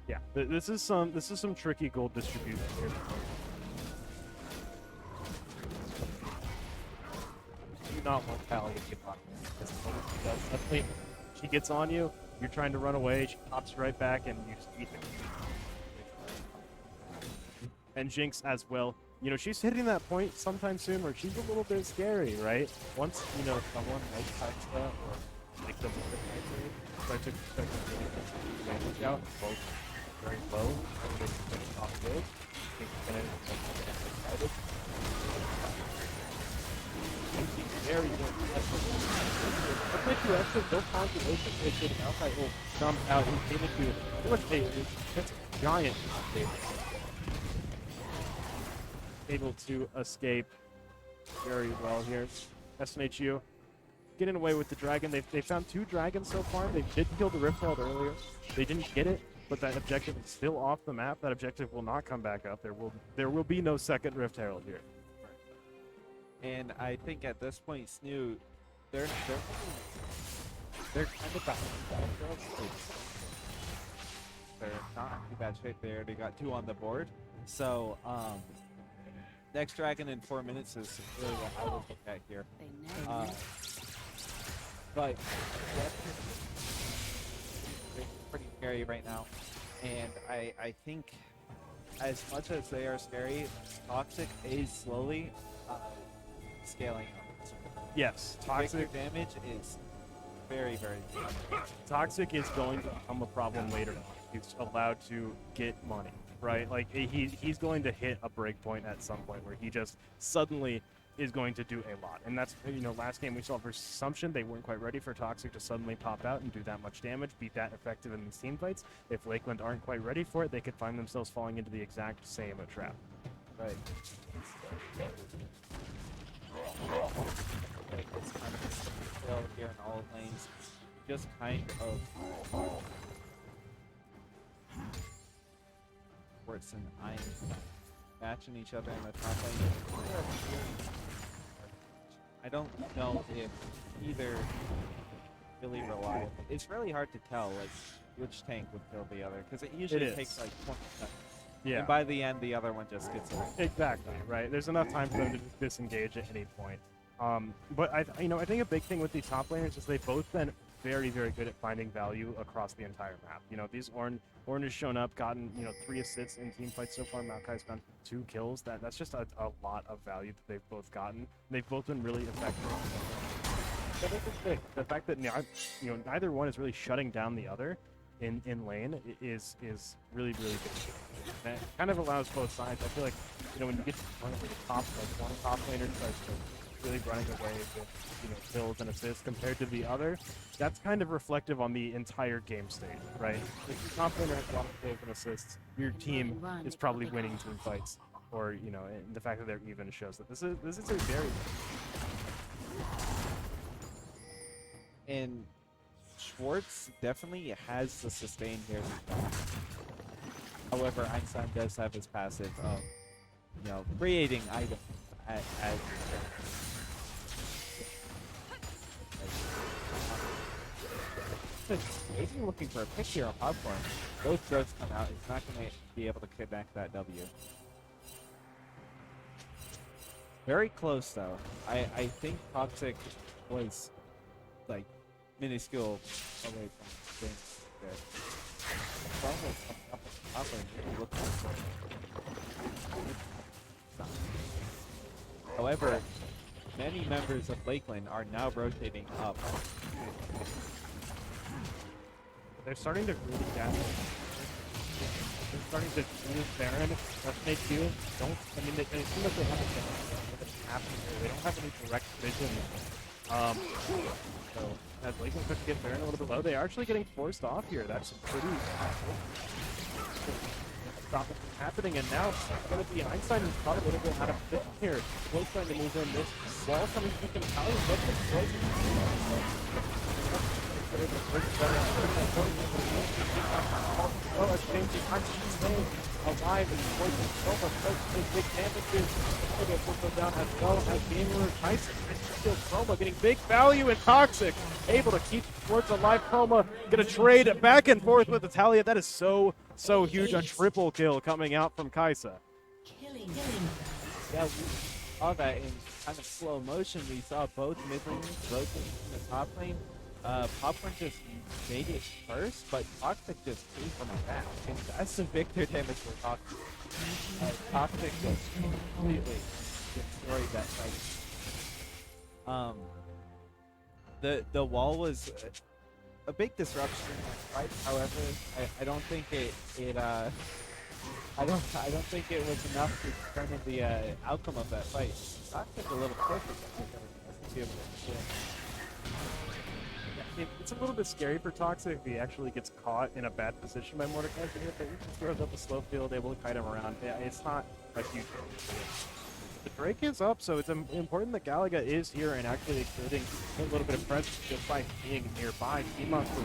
Yeah, this is some tricky gold distribution here. Do not want Callie to get on. Definitely, she gets on you. You're trying to run away. She pops you right back, and you just eat it. And Jinx as well. You know, she's hitting that point sometime soon where she's a little bit scary, right? Once you know someone like Typsta or like the start to damage out both very low. Off good. Very good. Those conservations they should outside will jump out. He's able to that's a giant. Able to escape very well here. SNHU getting away with the dragon. They found two dragons so far. They did kill the Rift Herald earlier. They didn't get it, but that objective is still off the map. That objective will not come back up. There will be no second Rift Herald here. And I think at this point, SNHU, they're kind of back. They're not in too bad shape. They already got 2 on the board. So, next dragon in 4 minutes is really what I would look at here. But they're pretty scary right now. And I think as much as they are scary, Toxic is slowly scaling up. Yes, Toxic damage is very, very good. Toxic is going to become a problem later on. He's allowed to get money, right? Like he's going to hit a break point at some point where he just suddenly is going to do a lot. And that's, you know, last game we saw versus Assumption, they weren't quite ready for Toxic to suddenly pop out and do that much damage, be that effective in these team fights. If Lakeland aren't quite ready for it, they could find themselves falling into the exact same trap. Right. It's kind of a still here in all lanes. Just kind of Worts and Iron matching each other in the top lane. I don't know if either really reliable. It's really hard to tell like which tank would kill the other because it usually takes like 20 seconds. Yeah. And by the end, the other one just gets away. Exactly, right? There's enough time for them to just disengage at any point. But I think a big thing with these top laners is they've both been very, very good at finding value across the entire map. You know, these Ornn has shown up, gotten 3 assists in team fights so far. Maokai's found 2 kills. That's just a lot of value that they've both gotten. They've both been really effective. But that's just big. The fact that neither one is really shutting down the other in lane is really, really good. And it kind of allows both sides. I feel like when you get to the point where the top, like one top laner starts to really running away with, you know, kills and assists compared to the other, that's kind of reflective on the entire game state, right? If your top laner has a lot of kills and assists, your team is probably winning team fights, or you know, and the fact that they're even shows that this is a very And Schwartz definitely has the sustain here. However, Einstein does have his passive of, you know, creating items as Maybe looking for a pick here on Popcorn. Those throws come out. He's not going to be able to connect that W. Very close, though. I think Toxic was, like, minuscule away from things there. Almost up and up and really looking for it. However, many members of Lakeland are now rotating up. they're starting to really damage. They're starting to use Baron. SNHU don't. I mean, they seem like they haven't done what's happening here. They don't have any direct vision. So as Lakeland could get Baron a little bit low, they are actually getting forced off here. That's pretty. Stop it from happening, and now it's going to be Einstein who's caught a little bit out of position here. Both trying to move in. This wall coming from Cali. What's the choice? Oh, it's changing. Einstein staying alive and poison so much. Those big damages. Will go down as well as Gamer Tyson. Still Chroma getting big value and Toxic. Able to keep Schwartz alive. Chroma gonna trade back and forth with Italia. That is so huge. A triple kill coming out from Kaisa. Killing. Yeah, we saw that in kind of slow motion. We saw both mid laners rotate in the top lane. Popcorn just made it first, but Toxic just came from a back. And that's the Victor damage for Toxic. Toxic just completely destroyed that fight. The wall was a big disruption in that fight. However, I don't think I don't think it was enough to determine the outcome of that fight. Toxic a little closer than It's a little bit scary for Toxic if he actually gets caught in a bad position by Mordecai here, but he just throws up a slow field, able to kite him around. Yeah, it's not a huge deal. The Drake is up, so it's important that Galaga is here and actually exerting a little bit of presence just by being nearby. T-Monster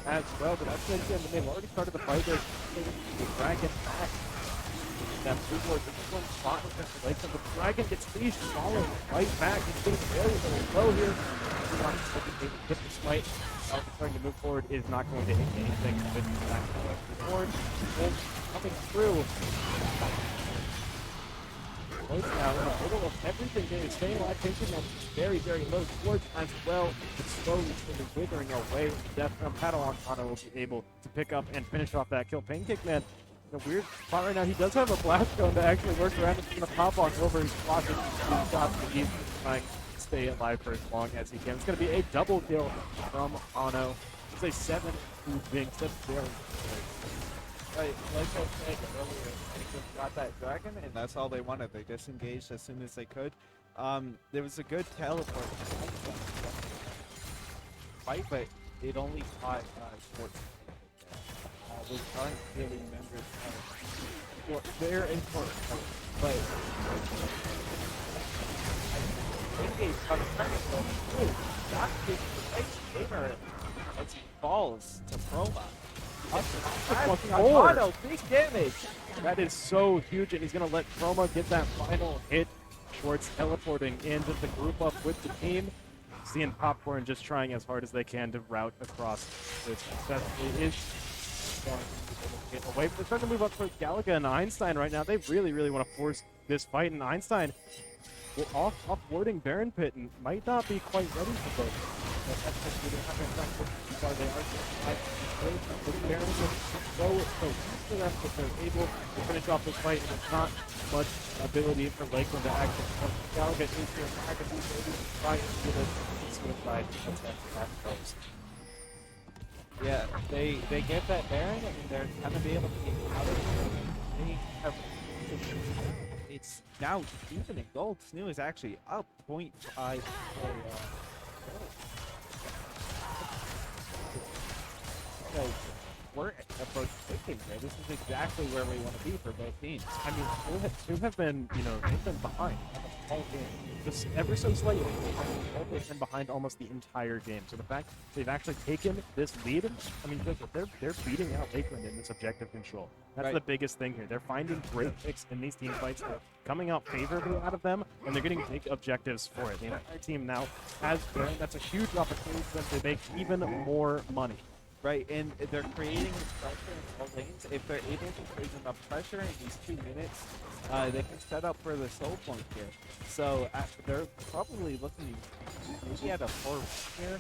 as well, but that's in the mid. Already started the fight there. The Dragon back. That blue board, this one spot with the Lakes, and the Dragon gets leashed, following right back. He's getting very low here. Hit this fight. Trying to move forward is not going to hit anything. This is back to the board. And coming through. Close now in the middle of everything. They staying alive, taking them very low towards as well. It's slowly withering away with the death from Padawan. Toronto will be able to pick up and finish off that kill. Pancake Man in a weird spot right now. He does have a blast gun that actually works around. It's going to pop on over. He's blocking two shots, but he's trying to stay alive for as long as he can. It's going to be a double kill from Ano. It's a 7 who Jinx. That's very good. Right, like I said earlier, they just got that dragon, and that's all they wanted. They disengaged as soon as they could. There was a good teleport fight, but it only caught Schwartz. Which aren't really members of they're important, but I think not the gamer as he falls to Chroma. Forward. Big damage. That is so huge, and he's going to let Chroma get that final hit. Schwartz teleporting in to the group up with the team. Seeing Popcorn just trying as hard as they can to route across this successfully is get away. They're trying to move up towards Galaga and Einstein right now. They really want to force this fight, and Einstein will off-warding Baron Pit and might not be quite ready for both. Baron so that's what they're able to finish off this fight, and there's not much ability for Lakeland to actually come. Galaga is here, Magazine maybe trying to do this suicide because that goes. Yeah, they get that Baron, and they're gonna be able to get out of it. They have it's now even in gold. SNHU is actually up 0.5 for So we're approaching victory here. This is exactly where we want to be for both teams. I mean, two have been, they've been behind the whole game. Just ever so slightly. They've been behind almost the entire game. So the fact they've actually taken this lead, I mean, they're beating out Lakeland in this objective control. That's Right. the biggest thing here. They're finding great picks in these team fights. They're coming out favorably out of them, and they're getting big objectives for it. The entire team now has grown. That's a huge opportunity for them to make even more money. Right, and they're creating pressure in all lanes. If they're able to create enough pressure in these 2 minutes, they can set up for the soul point here. So they're probably looking maybe at a 4 here.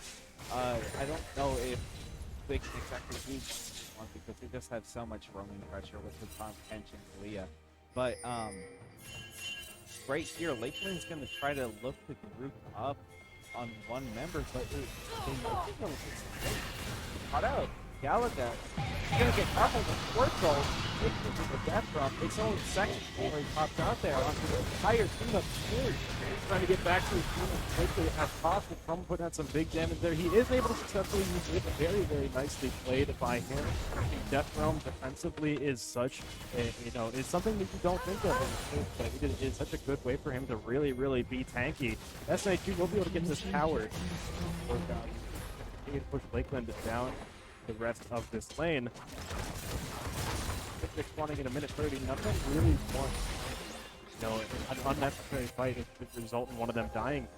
I don't know if they can exactly do this one because they just have so much roaming pressure with the Tom Kench and Kalia. But right here, Lakeland's going to try to look to group up on one member, but they might be able to Caught out. Galaga. He's going to get caught with the fourth goal. Into the death drop. It's only second before he pops out there onto the entire team of two. He's trying to get back to his team as quickly as possible. From putting out some big damage there. He is able to successfully use it. Very, very nicely played by him. Death Realm defensively is such a, it's something that you don't think of in this, but it is such a good way for him to really, really be tanky. SNHU will be able to get this tower. To push Lakeland down the rest of this lane. They're spawning in a minute 30. Nothing really wants, an unnecessary fight if it result in one of them dying.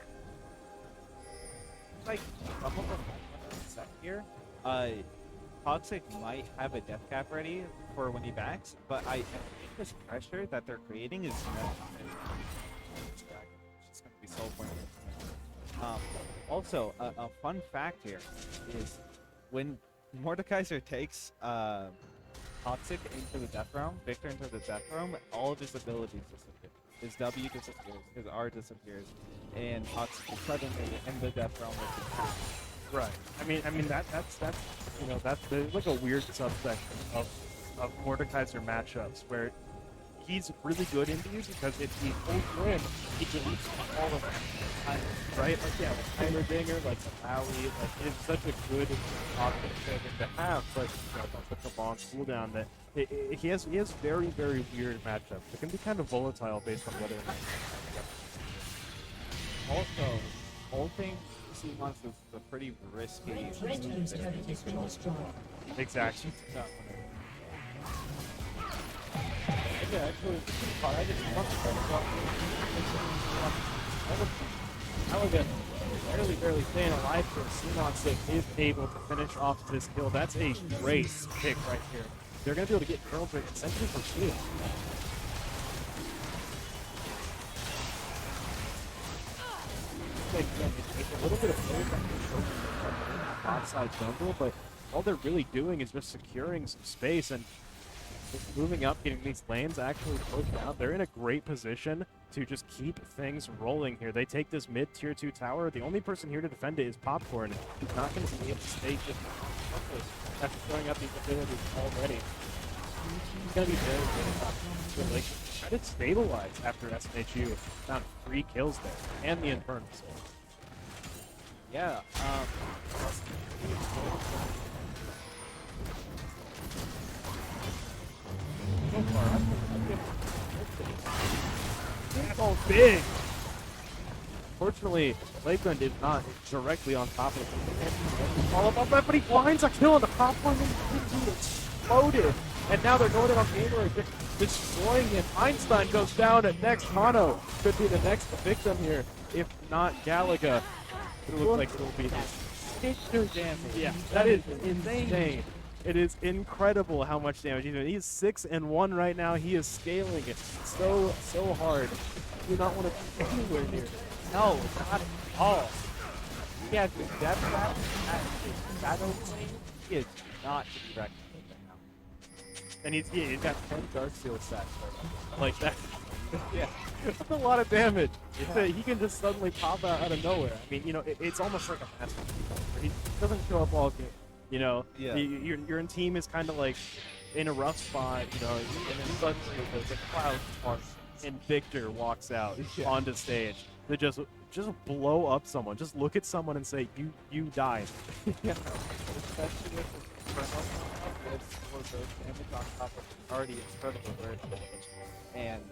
Like some of them set here. Toxic might have a death cap ready for when he backs, but I think this pressure that they're creating is not. It's just going to be so pointless. Also, a fun fact here is when Mordekaiser takes Toxic into the Death Realm, Victor into the Death Realm, all of his abilities disappear. His W disappears, his R disappears, and Toxic is suddenly in the Death Realm with his power. Right. I mean that's there's like a weird subsection of Mordekaiser matchups where he's really good into you because if he holds you in, he deletes all of them. Right? Like, yeah, like Timer Dinger, like the Maui, like it's such a good option for him to have, but such a long cooldown that he has very, very weird matchups. It can be kind of volatile based on whether or not. Also, ulting C-Month is a pretty risky. Red team's turret has been destroyed. Exactly. Yeah, actually, I just want to barely staying alive for Seamox that is able to finish off this kill. That's a great pick right here. They're going to be able to get Curl Brick essentially for free. It's a little bit of offside jungle, but all they're really doing is just securing some space and just moving up, getting these lanes actually pushed out. They're in a great position to just keep things rolling here. They take this mid tier 2 tower. The only person here to defend it is Popcorn. He's not going to be able to stay just after throwing out these abilities already. He's going to be very good. Like, try to stabilize after SNHU. Found 3 kills there, and the Infernal Soul. Yeah, So far, oh, big! Fortunately, Lakeland is not directly on top of it. All about that, but he finds a kill, and the popcorn exploded. And now they're going in on Gamer, destroying him. Einstein goes down at next. Hano could be the next victim here, if not Galaga. It looks like it will be this. Yeah, that is insane. It is incredible how much damage he's doing. He's 6-1 right now. He is scaling it so hard. You do not want to be anywhere near. no, not at all. He has the death trap at his shadow lane. He is not distracted right now. And he's got 10 Dark Seal sacks right now. Like that. Yeah, that's a lot of damage. Yeah. He can just suddenly pop out of nowhere. I mean, it's almost like a master. He doesn't show up all game. Yeah. Your team is kind of like in a rough spot, and then suddenly the clouds are and Victor walks out Yeah. onto stage to just blow up someone. Just look at someone and say, you died. Yeah, especially with the Inferno coming up with all of those damage on top of already incredible bird damage. And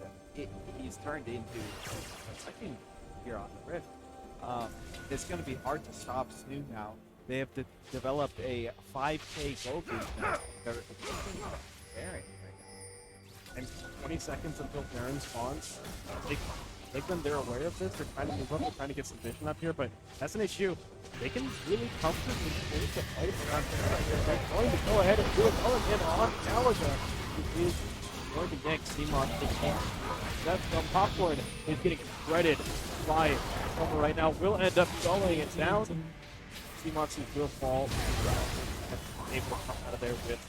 he's turned into a second here on the Rift. It's going to be hard to stop SNHU now. They have developed a 5K gold lead now. They're Baron right And 20 seconds until Baron spawns. They're aware of this. They're trying to move up. They're trying to get some vision up here. But SNHU, they can really comfortably hold the fight around there. They're going to go ahead and do it. Going in on Galaga, who is going to yank CMOS to the end. That's from Popcorn is getting shredded by Summer right now. Will end up going it down. CMOS will fall. Able to come out of there with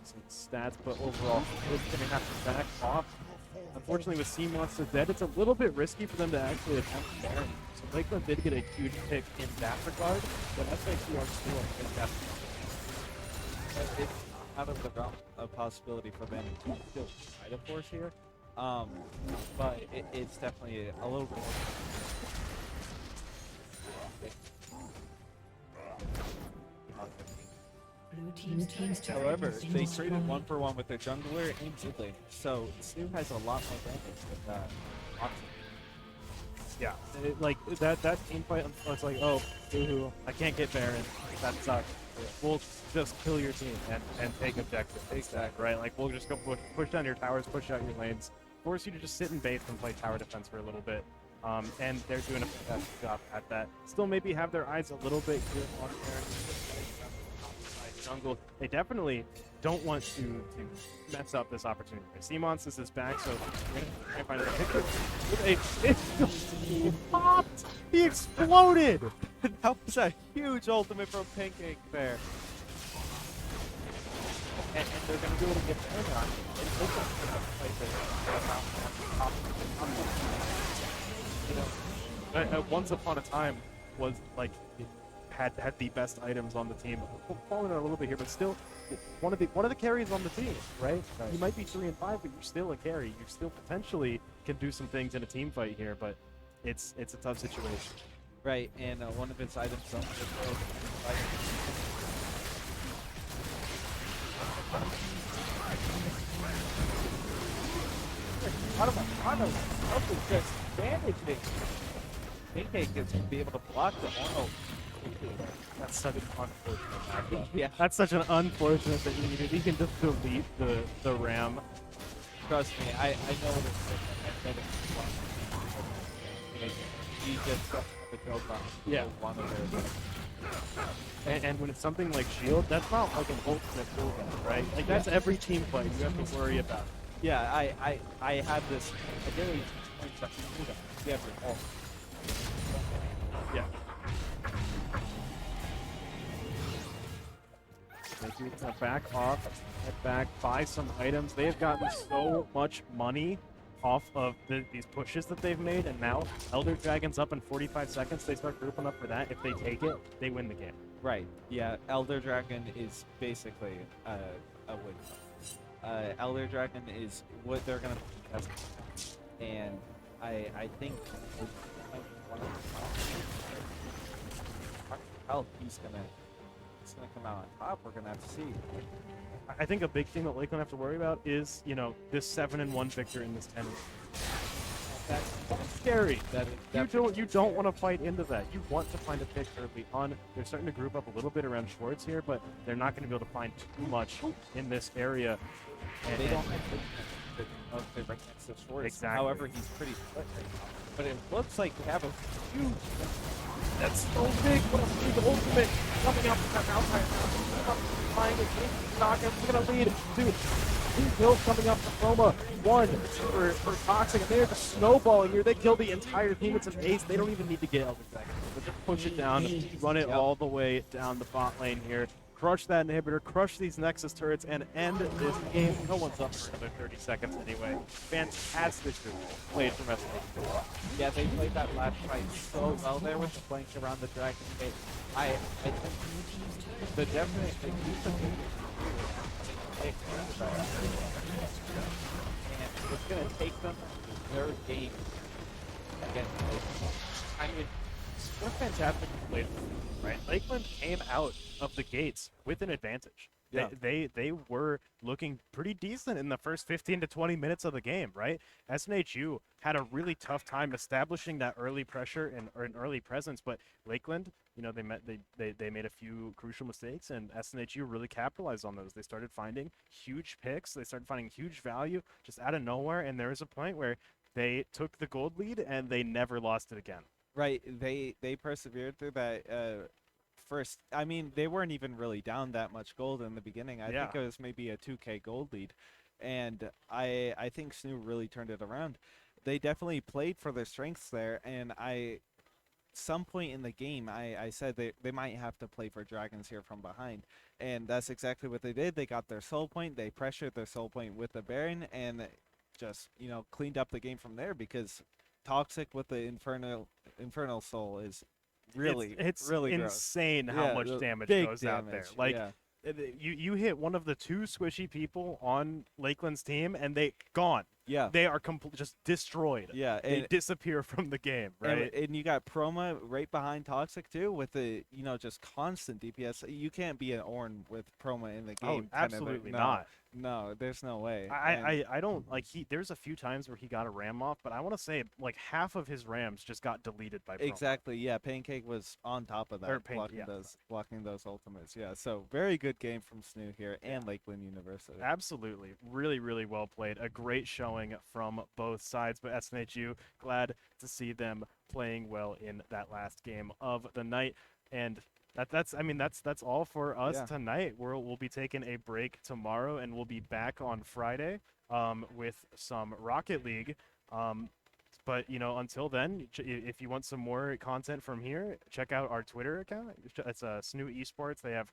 some stats, but overall, it's going to have to back off. Unfortunately, with CMOS dead, it's a little bit risky for them to actually attempt Baron. So Lakeland did get a huge pick in that regard, but SNHU are still a fantastic. It's out of the realm of possibility for them to still try to force here. But it's definitely a little bit more. Blue team's turret However, has been they traded destroyed. 1-for-1 with their jungler and mid lane, so SNHU has a lot more damage with that option. Yeah, like that team fight, it's like, oh, boo-hoo, I can't get Baron. That sucks. We'll just kill your team and take objective. Exactly. Right? Like, we'll just go push down your towers, push out your lanes, force you to just sit in base and play tower defense for a little bit. And they're doing a fantastic job at that. Still maybe have their eyes a little bit here on Baron. Jungle. They definitely don't want to mess up this opportunity. CMOS is back, so we're going to try and find a picture. He popped! He exploded! That was a huge ultimate from Pancake there. And they're going to be able to get there on. And they can fight there. Once upon a time was like had the best items on the team. Falling out a little bit here, but still one of the carries on the team, right? You might be 3 and 5, but you're still a carry. You still potentially can do some things in a team fight here, but it's a tough situation. Right, and one of its items on just bandaging. Pancake is to be able to block the auto. That's such an unfortunate matchup. Yeah, That's such an unfortunate that he can just delete the ram. trust me, I know what it's like. He just got the kill from Yeah. one of their. And when it's something like shield, that's not like an ultimate cooldown, right? Like that's every team fight you have to worry about. Yeah, I have this. I really points that you do that. You have your ult. Yeah. They need to back off, head back, buy some items. They have gotten so much money off of these pushes that they've made, and now Elder Dragon's up in 45 seconds. They start grouping up for that. If they take it, they win the game. Right. Yeah. Elder Dragon is basically a win. Elder Dragon is what they're gonna test, and I think how he's gonna come out on top. We're gonna have to see. I think a big thing that Lakeland have to worry about is, this 7-1 victor in this 10. That's scary. You don't want to fight into that. You want to find a pick early on. They're starting to group up a little bit around Schwartz here, but they're not going to be able to find too much in this area. They don't have the right next to Schwartz. Exactly. However, he's pretty split right now. But it looks like they have a huge. That's so big. What a big ultimate coming out from that outside. Flying it, Knockin', we're going to lead 2 kills coming up from Roma. 1 for Toxic, and they're just snowballing here. They kill the entire team. It's an ace. They don't even need to get Elder Dragon. But just push it down, run it all the way down the bot lane here. Crush that inhibitor, crush these Nexus turrets, and end this game. No one's up for another 30 seconds anyway. Fantastic played from SNHU. Yeah, they played that last fight so well there with the flank around the Dragon Gate. I think the definite they used to be and it's gonna take take them their game against Lakeland. I mean, what a fantastic play, right? Lakeland came out of the gates with an advantage. Yeah. They were looking pretty decent in the first 15 to 20 minutes of the game, right? SNHU had a really tough time establishing that early pressure or an early presence, but Lakeland, they made a few crucial mistakes, and SNHU really capitalized on those. They started finding huge picks, they started finding huge value just out of nowhere, and there was a point where they took the gold lead and they never lost it again. Right. They persevered through that first. I mean, they weren't even really down that much gold in the beginning. I think Yeah. it was maybe a 2K gold lead, and I think SNHU really turned it around. They definitely played for their strengths there, and some point in the game, I said they might have to play for Dragons here from behind, and that's exactly what they did. They got their soul point, they pressured their soul point with the Baron, and just cleaned up the game from there, because Toxic with the Infernal Soul is really it's really gross. insane how Yeah, much the damage big goes out there. damage, Like yeah. you hit one of the two squishy people on Lakeland's team, and they gone. Yeah. They are just destroyed. Yeah, They and, disappear from the game, and, right? and you got Proma right behind Toxic too, with the just constant DPS. You can't be an Ornn with Proma in the game. Oh, kind of, absolutely no, not. No, there's no way. And- I don't like there's a few times where he got a ram off, but I want to say like half of his rams just got deleted by Promo. Exactly. Yeah, Pancake was on top of that, Or blocking those ultimates. Yeah, so very good game from SNHU here and Lakeland University. Absolutely. Really, really well played. A great showing from both sides, but SNHU, glad to see them playing well in that last game of the night. And that's all for us Yeah. tonight. We'll be taking a break tomorrow, and we'll be back on Friday with some Rocket League. But until then, if you want some more content from here, check out our Twitter account. It's SNHU Esports. They have,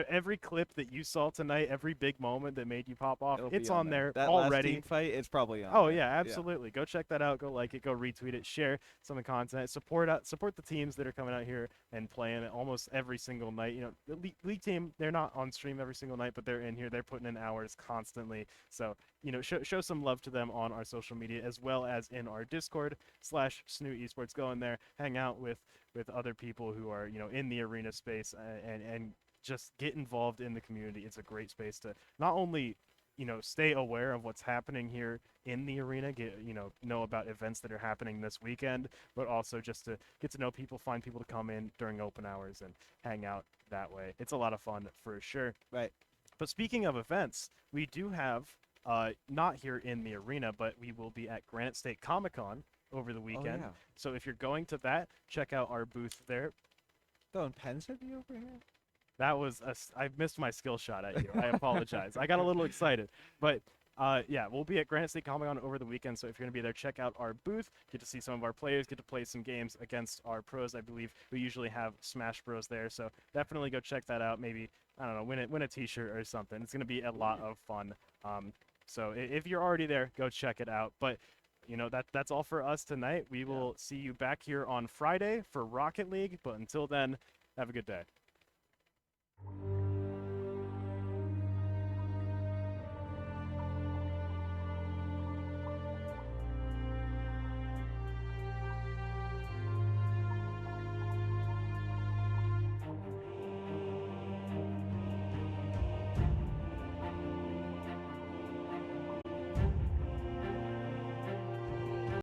every clip that you saw tonight, every big moment that made you pop off, It'll be it's on there That last already. team fight, it's probably on. Oh there. yeah, absolutely. Go check that out. Go like it. Go retweet it. Share some of the content. Support the teams that are coming out here and playing almost every single night. The league team, they're not on stream every single night, but they're in here. They're putting in hours constantly. So show some love to them on our social media as well as in our Discord/SNHU Esports. Go in there, hang out with other people who are in the arena space and just get involved in the community. It's a great space to not only stay aware of what's happening here in the arena, know about events that are happening this weekend, but also just to get to know people, find people to come in during open hours and hang out that way. It's a lot of fun for sure. Right. But speaking of events, we do have, not here in the arena, but we will be at Granite State Comic-Con over the weekend. yeah. So if you're going to that, check out our booth there. Throwing pens at me over here? That was I missed my skill shot at you. I apologize. I got a little excited. But yeah, we'll be at Granite State Comic-Con over the weekend. So if you're going to be there, check out our booth. Get to see some of our players. Get to play some games against our pros. I believe we usually have Smash Bros there. So definitely go check that out. Maybe, I don't know, win a t-shirt or something. It's going to be a lot of fun. So if you're already there, go check it out. But that's all for us tonight. We will see you back here on Friday for Rocket League. But until then, have a good day.